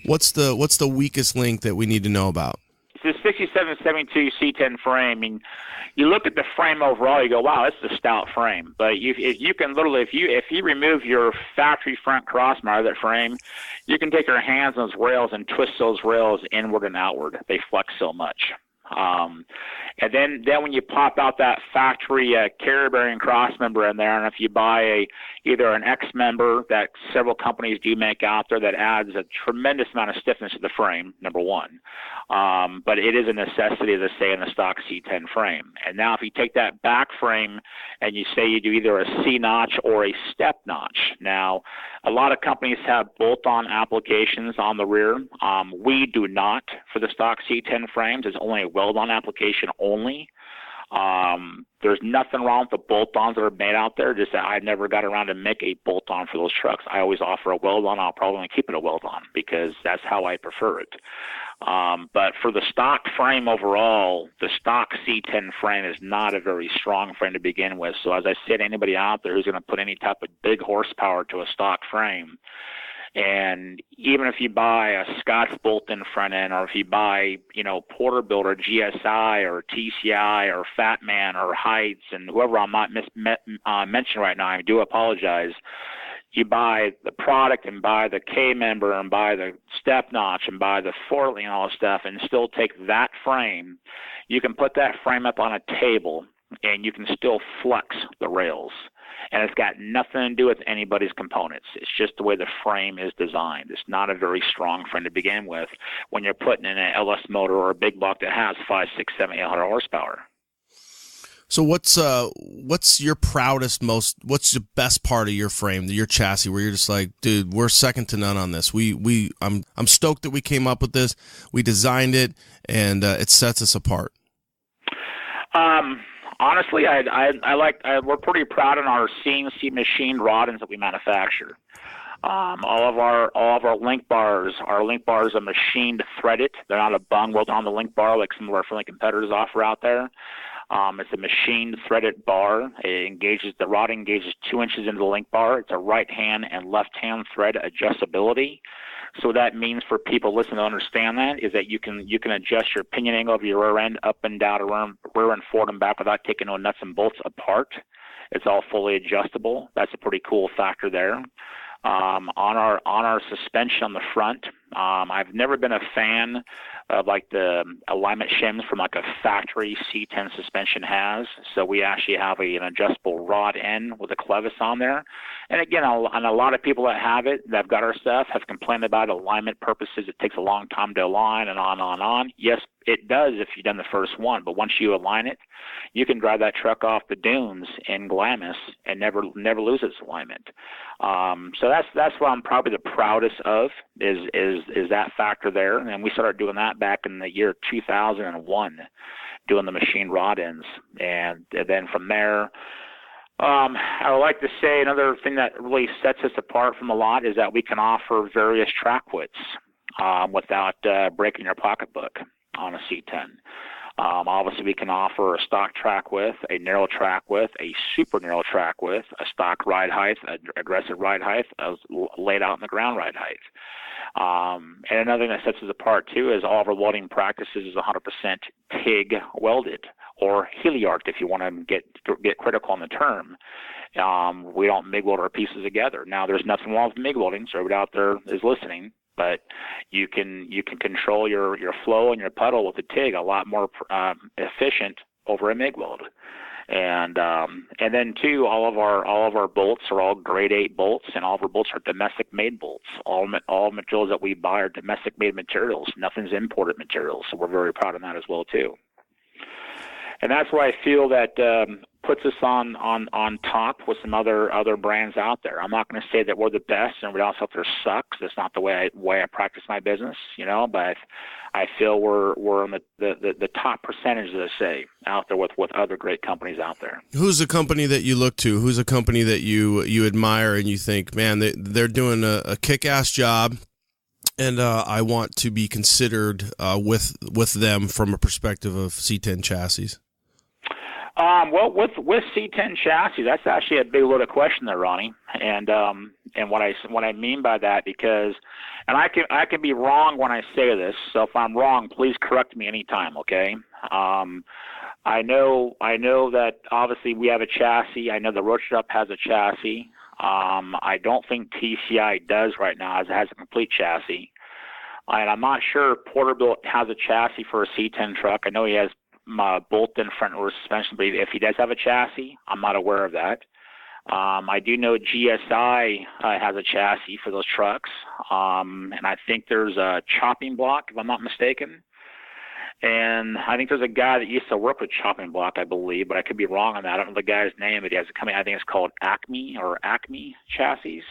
What's the weakest link that we need to know about? It's a 6772 C10 frame. I mean, you look at the frame overall, you go, wow, that's a stout frame. But if you remove your factory front crossbar of that frame, you can take your hands on those rails and twist those rails inward and outward. They flex so much. And then when you pop out that factory carrier bearing cross member in there, and if you buy either an X member that several companies do make out there that adds a tremendous amount of stiffness to the frame, number one. But it is a necessity to stay in the stock C10 frame. And now if you take that back frame and you say you do either a C notch or a step notch. Now, a lot of companies have bolt-on applications on the rear. We do not for the stock C10 frames. It's only a weld-on application only. There's nothing wrong with the bolt-ons that are made out there, just that I never got around to make a bolt-on for those trucks. I always offer a weld-on. I'll probably keep it a weld-on because that's how I prefer it. But for the stock frame overall, the stock C10 frame is not a very strong frame to begin with. So as I said, anybody out there who's going to put any type of big horsepower to a stock frame, and even if you buy a Scotts bolt-in front end, or if you buy, Porterbuilt or GSI or TCI or Fatman or Heights and whoever I'm not mentioning right now, I do apologize. You buy the product and buy the K member and buy the step notch and buy the forklift and all this stuff and still take that frame. You can put that frame up on a table and you can still flex the rails. And it's got nothing to do with anybody's components. It's just the way the frame is designed. It's not a very strong frame to begin with when you're putting in an LS motor or a big block that has 5, 6, 7, 800 horsepower. So what's your proudest, what's the best part of your frame, your chassis, where you're just like, dude, we're second to none on this. I'm stoked that we came up with this. We designed it, and it sets us apart. Honestly, we're pretty proud on our CNC machined rod ends that we manufacture. All of our link bars are a machined threaded. They're not a bung welded on the link bar like some of our friendly competitors offer out there. It's a machined threaded bar. The rod engages 2 inches into the link bar. It's a right hand and left hand thread adjustability. So that means for people listening to understand that is that you can adjust your pinion angle of your rear end up and down, rear and forward and back without taking no nuts and bolts apart. It's all fully adjustable. That's a pretty cool factor there. On our suspension on the front, I've never been a fan of like the alignment shims from like a factory C10 suspension has. So we actually have an adjustable rod end with a clevis on there. And again, and a lot of people that have it, that have got our stuff, have complained about alignment purposes. It takes a long time to align and on. Yes, it does if you've done the first one, but once you align it, you can drive that truck off the dunes in Glamis and never lose its alignment. So that's what I'm probably the proudest of is that factor there. And we started doing that back in the year 2001, doing the machined rod ends, and then from there. I would like to say another thing that really sets us apart from a lot is that we can offer various track widths without breaking your pocketbook on a C10. Obviously, we can offer a stock track width, a narrow track width, a super narrow track width, a stock ride height, aggressive ride height, laid out in the ground ride height. And another thing that sets us apart, too, is all of our welding practices is 100% TIG welded, or heliarced if you want to get critical on the term. We don't MIG weld our pieces together. Now, there's nothing wrong with MIG welding, so everybody out there is listening, but you can control your flow and your puddle with a TIG a lot more efficient over a MIG weld. And then too, all of our bolts are all grade 8 bolts, and all of our bolts are domestic made bolts. All materials that we buy are domestic made materials. Nothing's imported materials, so we're very proud of that as well too. And that's why I feel that puts us on top with some other brands out there. I'm not going to say that we're the best and everybody else out there sucks. That's not the way I practice my business, but I feel we're in the top percentage, let's say, out there with other great companies out there. Who's a company that you look to? Who's a company that you admire and you think, man, they're doing a kick-ass job, and I want to be considered with them from a perspective of C10 chassis? Well, with C10 chassis, that's actually a big loaded question there, Ronnie. And what I mean by that, because, and I can be wrong when I say this, so if I'm wrong, please correct me anytime, okay? I know that obviously we have a chassis. I know the Road Shop has a chassis. I don't think TCI does right now, as it has a complete chassis. And I'm not sure Porterbuilt has a chassis for a C10 truck. I know he has bolt-in front rear suspension, but if he does have a chassis, I'm not aware of that. I do know GSI has a chassis for those trucks, and I think there's a chopping block, if I'm not mistaken. And I think there's a guy that used to work with chopping block, I believe, but I could be wrong on that. I don't know the guy's name, but he has a company, I think it's called Acme chassis.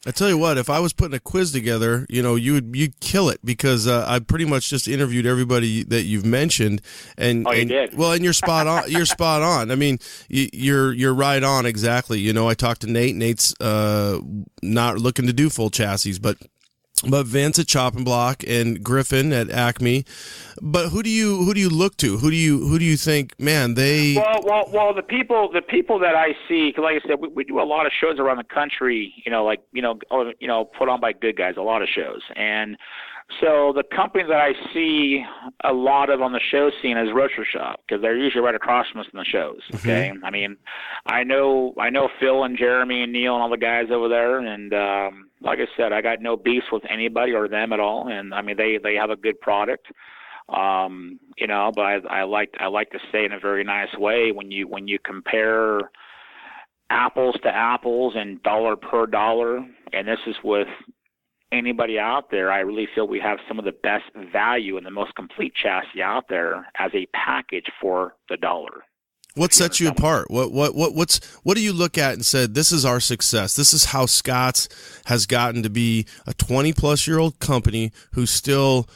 I tell you what, if I was putting a quiz together, you'd kill it, because I pretty much just interviewed everybody that you've mentioned, and you did. Well, and you're spot on. You're spot on. I mean, you're right on exactly. I talked to Nate. Nate's not looking to do full chassis, but Vince at Chopping Block and Griffin at Acme. But who do you look to? Who do you think, man, they? Well, the people that I see, because like I said, we do a lot of shows around the country. Put on by good guys, a lot of shows, and so the company that I see a lot of on the show scene is Road Shop, because they're usually right across from us in the shows. Okay, I mean, I know Phil and Jeremy and Neil and all the guys over there, and like I said, I got no beef with anybody or them at all, and I mean they have a good product. But I like to say in a very nice way, when you compare apples to apples and dollar per dollar, and this is with anybody out there, I really feel we have some of the best value and the most complete chassis out there as a package for the dollar. What sets you apart? What do you look at and said, this is our success? This is how Scotts has gotten to be a 20-plus-year-old company who's still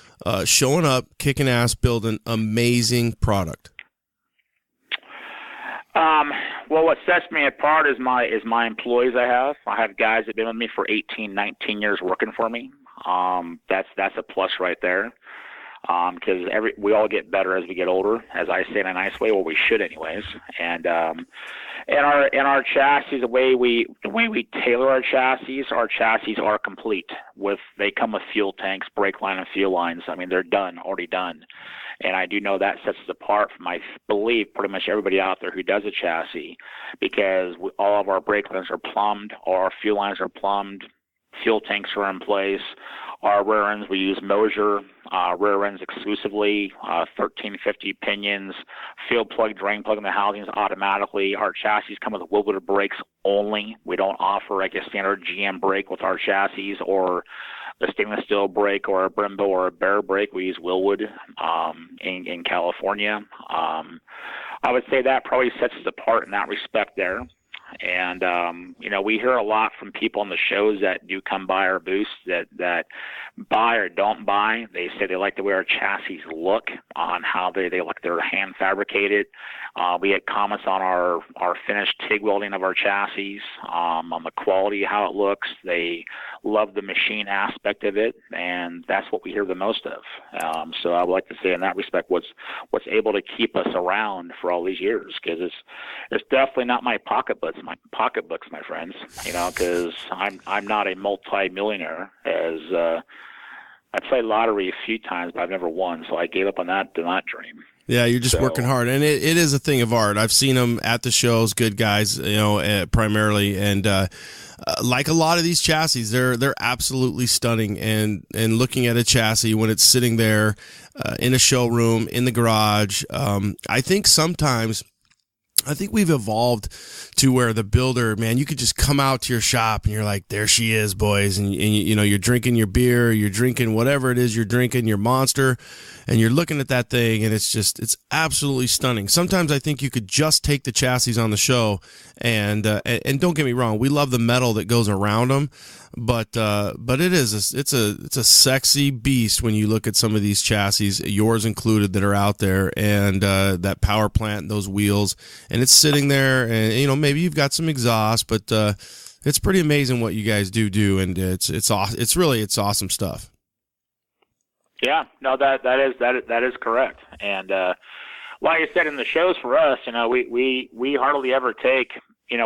showing up, kicking ass, building amazing product. Well, what sets me apart is my employees. I have guys that have been with me for 18, 19 years working for me. That's a plus right there. Because we all get better as we get older, as I say in a nice way, or we should anyways. And our chassis, the way we tailor our chassis are complete. They come with fuel tanks, brake line, and fuel lines. I mean, they're already done. And I do know that sets us apart from, I believe, pretty much everybody out there who does a chassis, because all of our brake lines are plumbed, our fuel lines are plumbed, fuel tanks are in place. Our rear ends, we use Moser rear ends exclusively, 1350 pinions, field plug, drain plug in the housings automatically. Our chassis come with Willwood brakes only. We don't offer like a standard GM brake with our chassis, or a stainless steel brake, or a Brembo, or a Bear brake. We use Willwood in California. I would say that probably sets us apart in that respect there. And, we hear a lot from people on the shows that do come by our booths that buy or don't buy. They say they like the way our chassis look, on how they like they're hand fabricated. We had comments on our finished TIG welding of our chassis, on the quality, how it looks. They love the machine aspect of it, and that's what we hear the most of. So I would like to say in that respect, what's able to keep us around for all these years, because it's definitely not my pocketbooks, my friends, because I'm not a multi-millionaire, as I played lottery a few times, but I've never won, so I gave up on that dream. Yeah, you're just working hard, and it is a thing of art. I've seen them at the shows, good guys, primarily, and like a lot of these chassis, they're absolutely stunning. And looking at a chassis when it's sitting there in a showroom, in the garage, I think we've evolved to where the builder, man, you could just come out to your shop and you're like, there she is, boys. And you're drinking your beer, you're drinking whatever it is you're drinking, your Monster, and you're looking at that thing, and it's absolutely stunning. Sometimes I think you could just take the chassis on the show, and don't get me wrong, we love the metal that goes around them, but it's a sexy beast when you look at some of these chassis, yours included, that are out there, and that power plant, those wheels, and it's sitting there, and maybe you've got some exhaust, but it's pretty amazing what you guys do, and it's awesome stuff. Yeah, no, that is correct. And like I said, in the shows for us, we hardly ever take,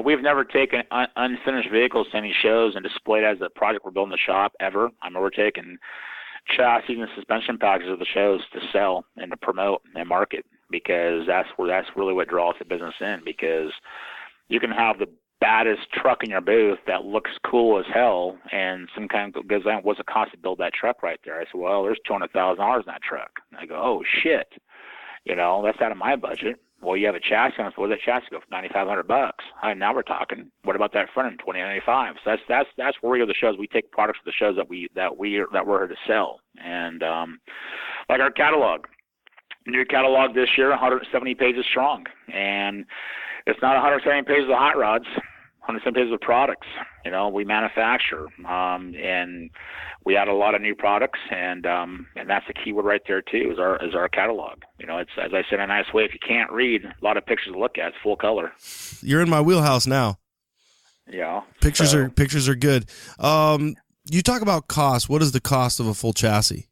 we've never taken unfinished vehicles to any shows and displayed as a project we're building in the shop ever. I mean, we're taking chassis and suspension packages of the shows to sell and to promote and market, because that's really what draws the business in, because you can have the baddest truck in your booth that looks cool as hell, and some kind of goes, what's it cost to build that truck right there? I said, well, there's $200,000 in that truck. And I go, oh shit, that's out of my budget. Well, you have a chassis on it. So what does that chassis go for? $9,500. All right, now we're talking. What about that front end? $2,095. So that's where we go to the shows. We take products to the shows that we're here to sell, and like our catalog. New catalog this year, 170 pages strong, and it's not 170 pages of hot rods, 170 pages of products. We manufacture, and we add a lot of new products, and that's the keyword right there too, is our catalog. It's, as I said in a nice way, if you can't read, a lot of pictures to look at. It's full color. You're in my wheelhouse now. Yeah, pictures are good. You talk about cost. What is the cost of a full chassis?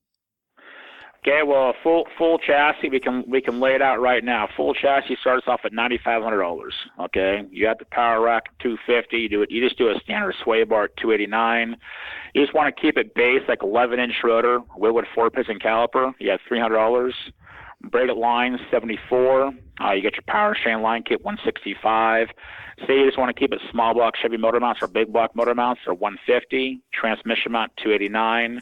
Okay, well, a full chassis, we can lay it out right now. Full chassis starts off at $9,500. Okay, you have the power rack at $250. You just do a standard sway bar at $289. You just want to keep it base, like 11-inch rotor, Willwood 4-piston caliper. You have $300. Braided lines $74. You get your power strain line kit $165. Say you just want to keep it small block Chevy motor mounts or big block motor mounts, are $150. Transmission mount $289.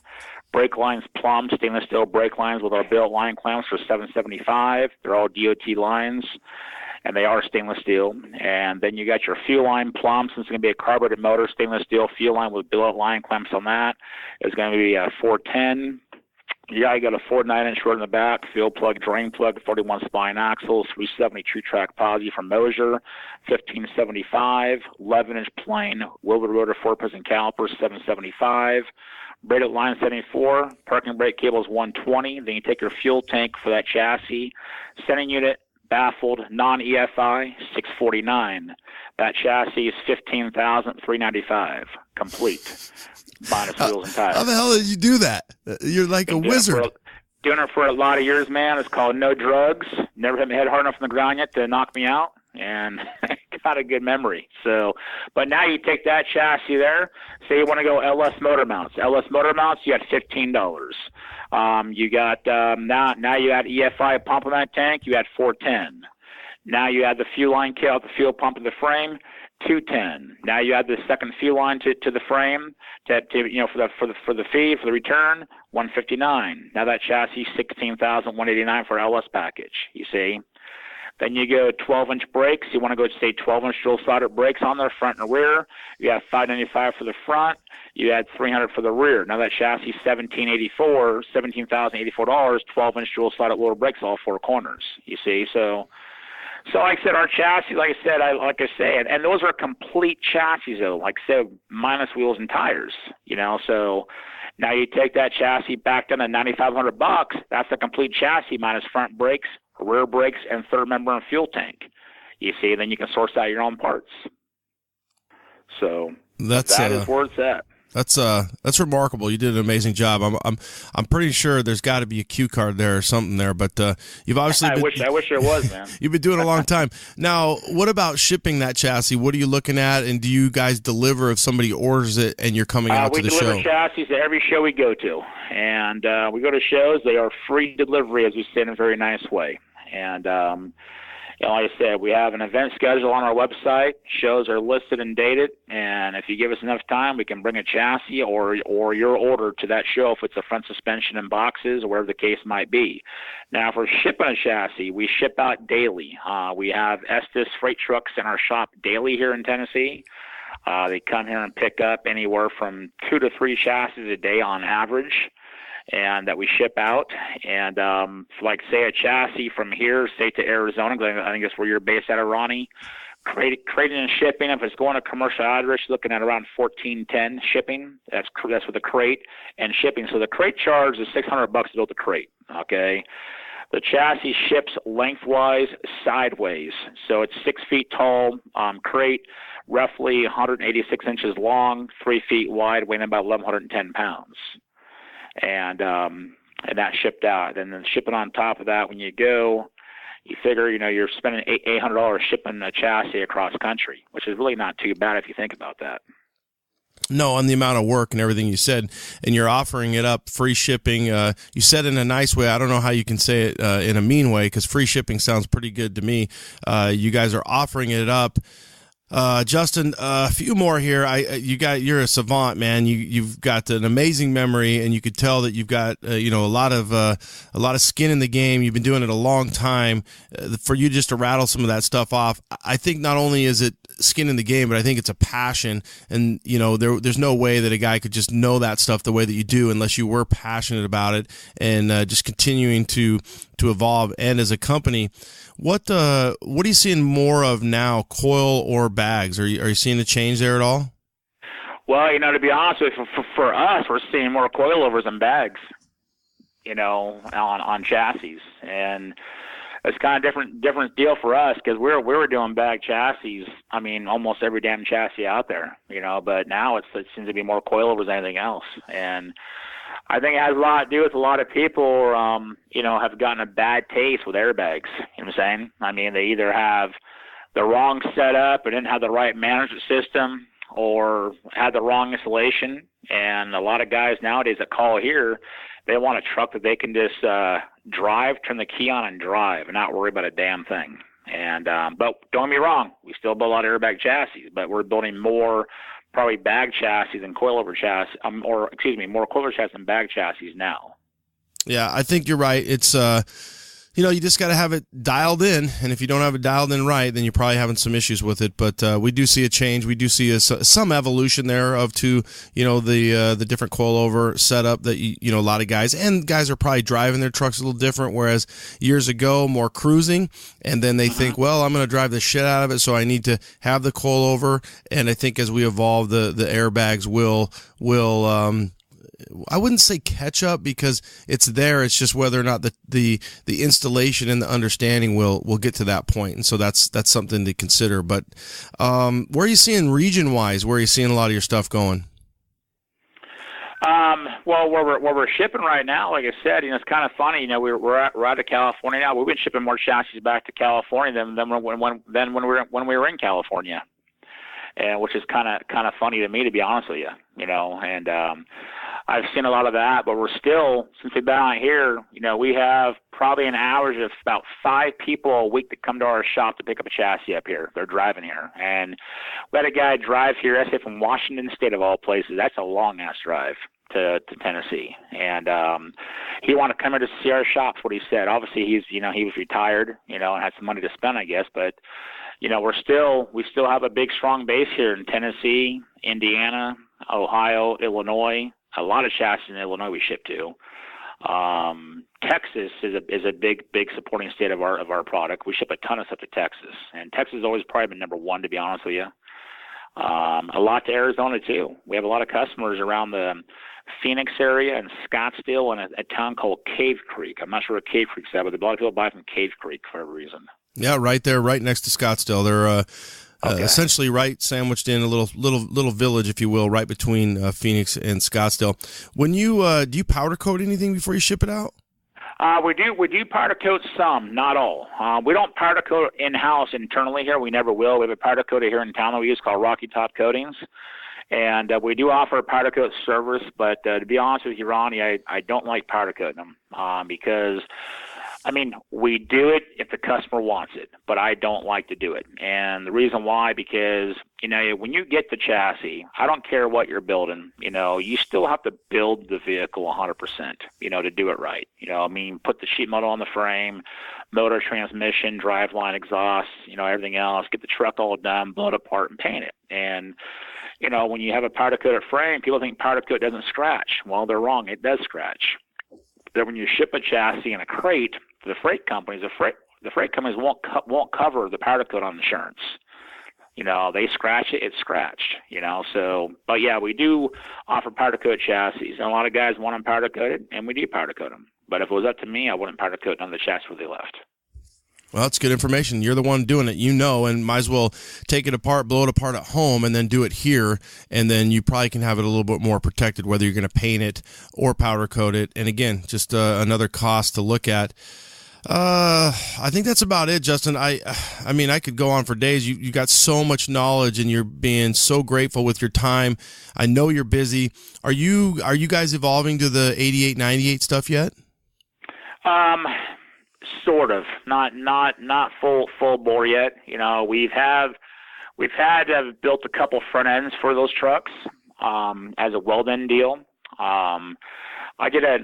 Brake lines plumbed, stainless steel brake lines with our billet line clamps for $775. They're all DOT lines, and they are stainless steel. And then you got your fuel line plumbed, since it's going to be a carbureted motor, stainless steel fuel line with billet line clamps on that is going to be $410. Yeah, you got a 49-inch rotor in the back, field plug, drain plug, 41 spine axles, 370 true track posi from Mosier, 1575, 11-inch plane, Wilbur rotor, 4-piston calipers, 775, braided line 74, parking brake cables 120. Then you take your fuel tank for that chassis, sending unit, baffled, non-EFI, 649. That chassis is 15,395, complete. Minus wheels and tires. How the hell did you do that? You're like a wizard. Doing it for a lot of years, man. It's called no drugs. Never hit my head hard enough on the ground yet to knock me out, and got a good memory. So, but now you take that chassis there. Say you want to go LS motor mounts. LS motor mounts, you got $15. You got now you add EFI pump on that tank. You add $410. Now you add the fuel line kit out the fuel pump to the frame. $210. Now you add the second fuel line to the frame to for the fee for the return $159. Now that chassis $16,189 for LS package. You see. Then you go 12-inch brakes. You want to go say 12-inch dual slotted brakes on there, front and rear. You have $595 for the front. You add $300 for the rear. Now that chassis $17,084, $12-inch dual slotted lower brakes all four corners. You see, so like I said, our chassis, like I said, and those are complete chassis though, like I said, minus wheels and tires, so now you take that chassis back down to $9,500. That's a complete chassis minus front brakes, rear brakes, and third member and fuel tank. You see, then you can source out your own parts. So that is where it's at. That's remarkable. You did an amazing job. I'm pretty sure there's got to be a cue card there or something there, but you've obviously I wish there was, man. You've been doing it a long time. Now, what about shipping that chassis? What are you looking at, and do you guys deliver if somebody orders it and you're coming out to the show? We deliver chassis to every show we go to, and we go to shows. They are free delivery, as we say in a very nice way, and like I said, we have an event schedule on our website. Shows are listed and dated, and if you give us enough time, we can bring a chassis or your order to that show if it's a front suspension and boxes or whatever the case might be. Now, for shipping a chassis, we ship out daily. We have Estes freight trucks in our shop daily here in Tennessee. They come here and pick up anywhere from 2 to 3 chassis a day on average, and that we ship out. And like say a chassis from here, say to Arizona, I think that's where you're based out of, Ronnie, crating and shipping, if it's going to commercial address, you're looking at around $14.10 shipping. That's with the crate and shipping. So the crate charge is $600 to build the crate. Okay. The chassis ships lengthwise sideways. So it's 6 feet tall crate, roughly 186 inches long, 3 feet wide, weighing about 1,110 pounds. And that shipped out. And then shipping on top of that, when you go, you figure, you're spending $800 shipping a chassis across country, which is really not too bad if you think about that. No, on the amount of work and everything you said, and you're offering it up, free shipping. You said it in a nice way. I don't know how you can say it in a mean way, because free shipping sounds pretty good to me. You guys are offering it up. Justin, a few more here. You're a savant, man. You've got an amazing memory, and you could tell that you've got a lot of skin in the game. You've been doing it a long time. For you just to rattle some of that stuff off, I think not only is it skin in the game, but I think it's a passion. And there's no way that a guy could just know that stuff the way that you do unless you were passionate about it and just continuing to evolve. And as a company, what are you seeing more of now, coil or bags? Are you seeing a change there at all? Well, to be honest with you, for us, we're seeing more coilovers than bags, on chassis. And it's kind of different deal for us, because we were doing bag chassis. I mean, almost every damn chassis out there, but now it seems to be more coilovers than anything else. And I think it has a lot to do with a lot of people, have gotten a bad taste with airbags. You know what I'm saying? I mean, they either have the wrong setup or didn't have the right management system, or had the wrong installation. And a lot of guys nowadays that call here, they want a truck that they can just drive, turn the key on and drive and not worry about a damn thing. And but don't get me wrong, we still build a lot of airbag chassis, but we're building more probably bag chassis than coilover chassis, more coilover chassis than bag chassis now. Yeah, I think you're right. It's You just got to have it dialed in, and if you don't have it dialed in right, then you're probably having some issues with it. But we do see a change. We do see some evolution there the different coilover setup that a lot of guys are probably driving their trucks a little different. Whereas years ago, more cruising, and then they think, well, I'm going to drive the shit out of it, so I need to have the coilover. And I think as we evolve, the airbags will I wouldn't say catch up because it's there. It's just whether or not the installation and the understanding will get to that point. And so that's something to consider. But where are you seeing region wise? Where are you seeing a lot of your stuff going? Well, where we're shipping right now, like I said, it's kind of funny. We're out of California now. We've been shipping more chassis back to California than when we were in California, and which is kind of funny to me, to be honest with you. And I've seen a lot of that, but we're still, since we've been out here, we have probably an average of about 5 people a week that come to our shop to pick up a chassis up here. They're driving here. And we had a guy drive here, I say from Washington State of all places. That's a long-ass drive to Tennessee. And he wanted to come here to see our shops, what he said. Obviously, he was retired, and had some money to spend, I guess. But, we still have a big, strong base here in Tennessee, Indiana, Ohio, Illinois. A lot of chassis in Illinois we ship to. Texas is a big supporting state of our product. We ship a ton of stuff to Texas, and Texas has always probably been number one, to be honest with you. A lot to Arizona too. We have a lot of customers around the Phoenix area and Scottsdale and a town called Cave Creek. I'm not sure what Cave Creek's at, but a lot of people buy from Cave Creek for whatever reason. Yeah, right there, right next to Scottsdale. They're essentially right sandwiched in a little village, if you will, right between Phoenix and Scottsdale. When you do you powder coat anything before you ship it out? We do powder coat some, not all. We don't powder coat in-house internally here. We never will. We have a powder coater here in town that we use called Rocky Top Coatings. And we do offer a powder coat service, but to be honest with you, Ronnie, I don't like powder coating them because we do it if the customer wants it, but I don't like to do it. And the reason why, because, when you get the chassis, I don't care what you're building, you still have to build the vehicle 100%, to do it right. Put the sheet metal on the frame, motor, transmission, driveline, exhaust, everything else, get the truck all done, blow it apart and paint it. And, when you have a powder coated frame, people think powder coat doesn't scratch. Well, they're wrong. It does scratch. But when you ship a chassis in a crate, the freight companies, the freight companies won't cover the powder coat on insurance. They scratch it, it's scratched. So, but yeah, we do offer powder coat chassis, and a lot of guys want them powder coated, and we do powder coat them. But if it was up to me, I wouldn't powder coat none of the chassis where they left. Well, that's good information. You're the one doing it, and might as well take it apart, blow it apart at home, and then do it here. And then you probably can have it a little bit more protected, whether you're going to paint it or powder coat it. And again, just another cost to look at. I think that's about it, Justin. I could go on for days. You got so much knowledge, and you're being so grateful with your time. I know you're busy. Are you guys evolving to the 88, 98 stuff yet? Sort of, not full bore yet. We've had built a couple front ends for those trucks as a weld end deal. I did a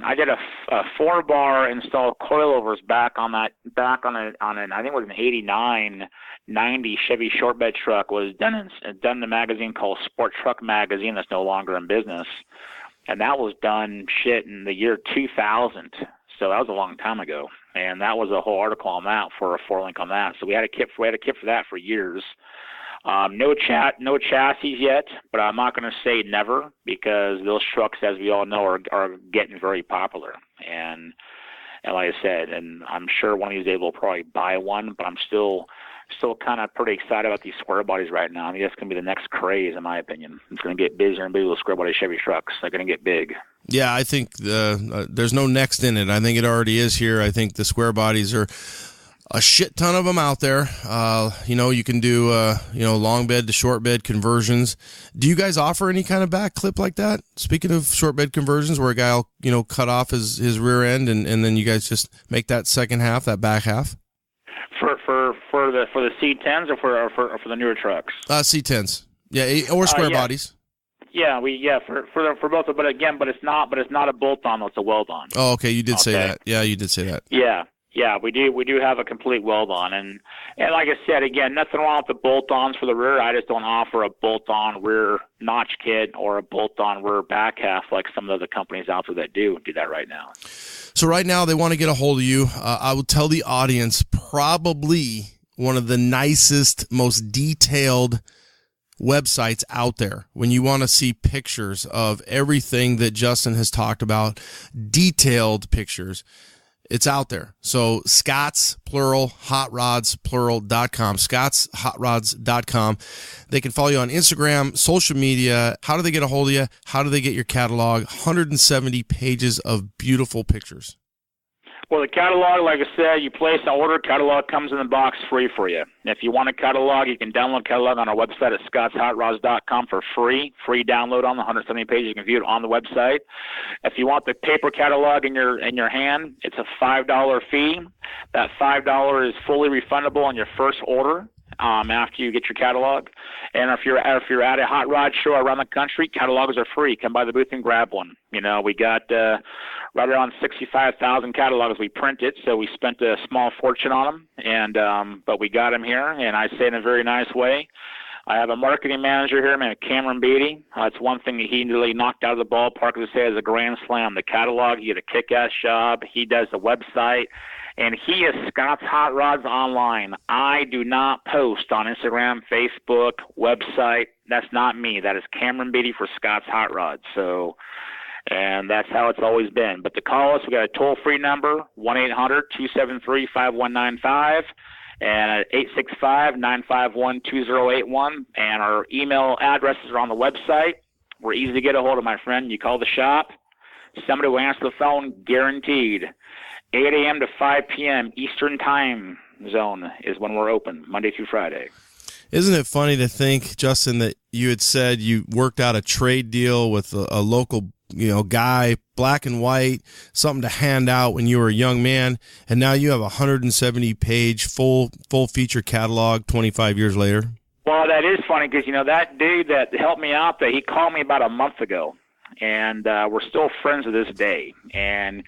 4-bar install coilovers back on an I think it was an 89, 90 Chevy short bed truck. Was done in a magazine called Sport Truck Magazine that's no longer in business, and that was done in the year 2000. So that was a long time ago, and that was a whole article on that for a 4-link on that. So we had a kit for that for years. No chassis yet, but I'm not going to say never, because those trucks, as we all know, are getting very popular. And like I said, and I'm sure one of these days we'll probably buy one, but I'm still kind of pretty excited about these square bodies right now. I mean, that's going to be the next craze, in my opinion. It's going to get busier and busier with square body Chevy trucks. They're going to get big. Yeah, I think there's no next in it. I think it already is here. I think the square bodies are a shit ton of them out there. You can do long bed to short bed conversions. Do you guys offer any kind of back clip like that? Speaking of short bed conversions, where a guy will cut off his rear end and then you guys just make that second half, that back half. For the C10s or for the newer trucks? C10s. Yeah, or square bodies. Yeah, for both, but it's not a bolt on, it's a weld on. Oh, okay, you did say that. Yeah, you did say that. Yeah, Yeah, we do have a complete weld-on, and like I said, again, nothing wrong with the bolt-ons for the rear. I just don't offer a bolt-on rear notch kit or a bolt-on rear back half like some of the other companies out there that do that right now. So right now they want to get a hold of you. I will tell the audience probably one of the nicest, most detailed websites out there when you want to see pictures of everything that Justin has talked about, detailed pictures. It's out there. So Scotts, plural, Hotrods, plural.com, scottshotrods.com. They can follow you on Instagram, social media. How do they get a hold of you? How do they get your catalog? 170 pages of beautiful pictures. Well, the catalog, like I said, you place an order, catalog comes in the box free for you. And if you want a catalog, you can download catalog on our website at scottshotrods.com for free download on the 170 pages. You can view it on the website. If you want the paper catalog in your hand, it's a $5 fee. That $5 is fully refundable on your first order after you get your catalog. And if you're at a hot rod show around the country, catalogs are free. Come by the booth and grab one. You know, we got right around 65,000 catalogs we printed, so we spent a small fortune on them, and but we got them here, and I say in a very nice way. I have a marketing manager here, man, Cameron Beatty. That's one thing that he really knocked out of the ballpark to say is a grand slam. The catalog, he did a kick-ass job. He does the website, and he is Scotts Hot Rods Online. I do not post on Instagram, Facebook, website. That's not me. That is Cameron Beatty for Scotts Hot Rods. So, and that's how it's always been. But to call us, we got a toll-free number, 1-800-273-5195. And at 865-951-2081. And our email addresses are on the website. We're easy to get a hold of, my friend. You call the shop, somebody will answer the phone, guaranteed. 8 a.m. to 5 p.m. Eastern time zone is when we're open, Monday through Friday. Isn't it funny to think, Justin, that you had said you worked out a trade deal with a local guy, black and white, something to hand out when you were a young man, and now you have a 170-page full feature catalog 25 years later? Well, that is funny because, that dude that helped me out there, he called me about a month ago, and we're still friends to this day. And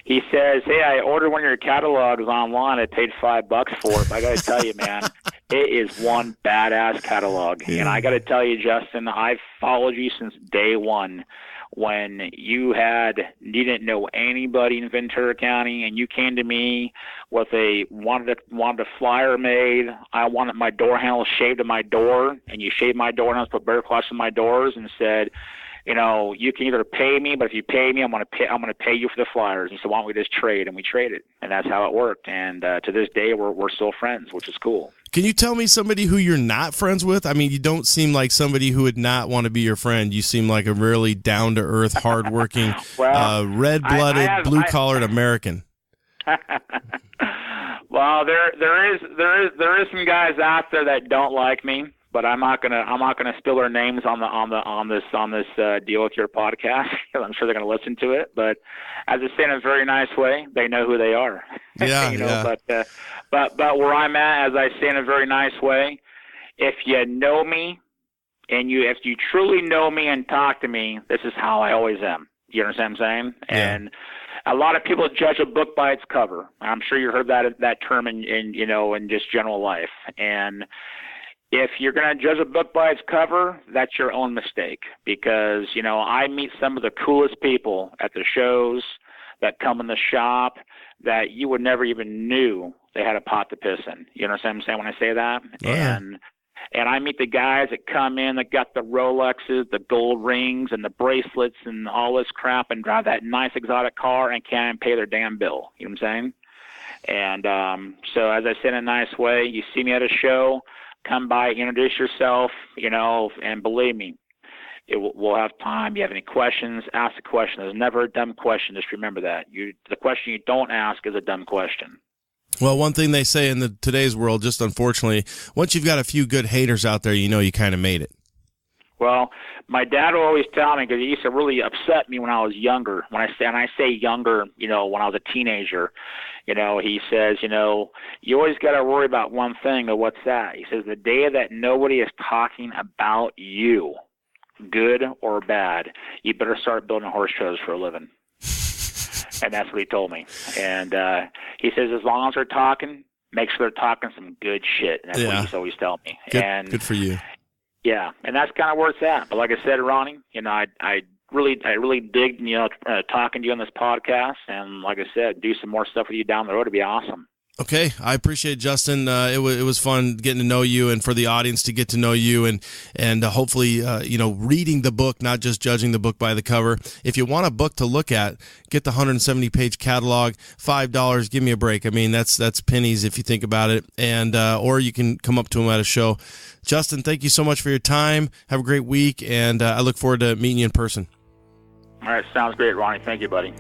he says, hey, I ordered one of your catalogs online. I paid $5 for it. But I got to tell you, man, it is one badass catalog. Yeah. And I got to tell you, Justin, I've followed you since day one. When you didn't know anybody in Ventura County, and you came to me with wanted a flyer made. I wanted my door handle shaved to my door, and you shaved my door handles, put bear cloths in my doors, and said, you can either pay me, but if you pay me, I'm gonna pay you for the flyers. And so why don't we just trade? And we traded, and that's how it worked. And to this day, we're still friends, which is cool. Can you tell me somebody who you're not friends with? I mean, you don't seem like somebody who would not want to be your friend. You seem like a really down-to-earth, hardworking, red-blooded, blue-collared American. Well, there is some guys out there that don't like me, but I'm not gonna spill their names on this deal with your podcast, because I'm sure they're gonna listen to it. But as I say in a very nice way, they know who they are. Yeah, yeah. But where I'm at, as I say in a very nice way, if you know me, and if you truly know me and talk to me, this is how I always am. You understand what I'm saying? Yeah. And a lot of people judge a book by its cover. I'm sure you heard that term in just general life. And if you're going to judge a book by its cover, that's your own mistake, because, I meet some of the coolest people at the shows that come in the shop that you would never even knew they had a pot to piss in. You know what I'm saying when I say that? Yeah. And I meet the guys that come in that got the Rolexes, the gold rings, and the bracelets and all this crap, and drive that nice exotic car and can't even pay their damn bill. You know what I'm saying? And so as I said in a nice way, you see me at a show, come by, introduce yourself, and believe me, we'll have time. You have any questions, ask a question. There's never a dumb question. Just remember that. The question you don't ask is a dumb question. Well, one thing they say in today's world, just unfortunately, once you've got a few good haters out there, you kind of made it. Well, my dad would always tell me, because he used to really upset me when I was younger. When I say younger, when I was a teenager, he says, you always got to worry about one thing. Or what's that? He says, the day that nobody is talking about you, good or bad, you better start building horse shows for a living. And that's what he told me. And He says, as long as they're talking, make sure they're talking some good shit. And that's what he's always telling me. Good for you. Yeah, and that's kind of where it's at. But like I said, Ronnie, I really dig, talking to you on this podcast. And like I said, do some more stuff with you down the road. It'd be awesome. Okay, I appreciate it, Justin. It was fun getting to know you, and for the audience to get to know you, and hopefully reading the book, not just judging the book by the cover. If you want a book to look at, get the 170-page catalog. $5. Give me a break. I mean, that's pennies if you think about it. And or you can come up to him at a show. Justin, thank you so much for your time. Have a great week, and I look forward to meeting you in person. All right, sounds great, Ronnie. Thank you, buddy.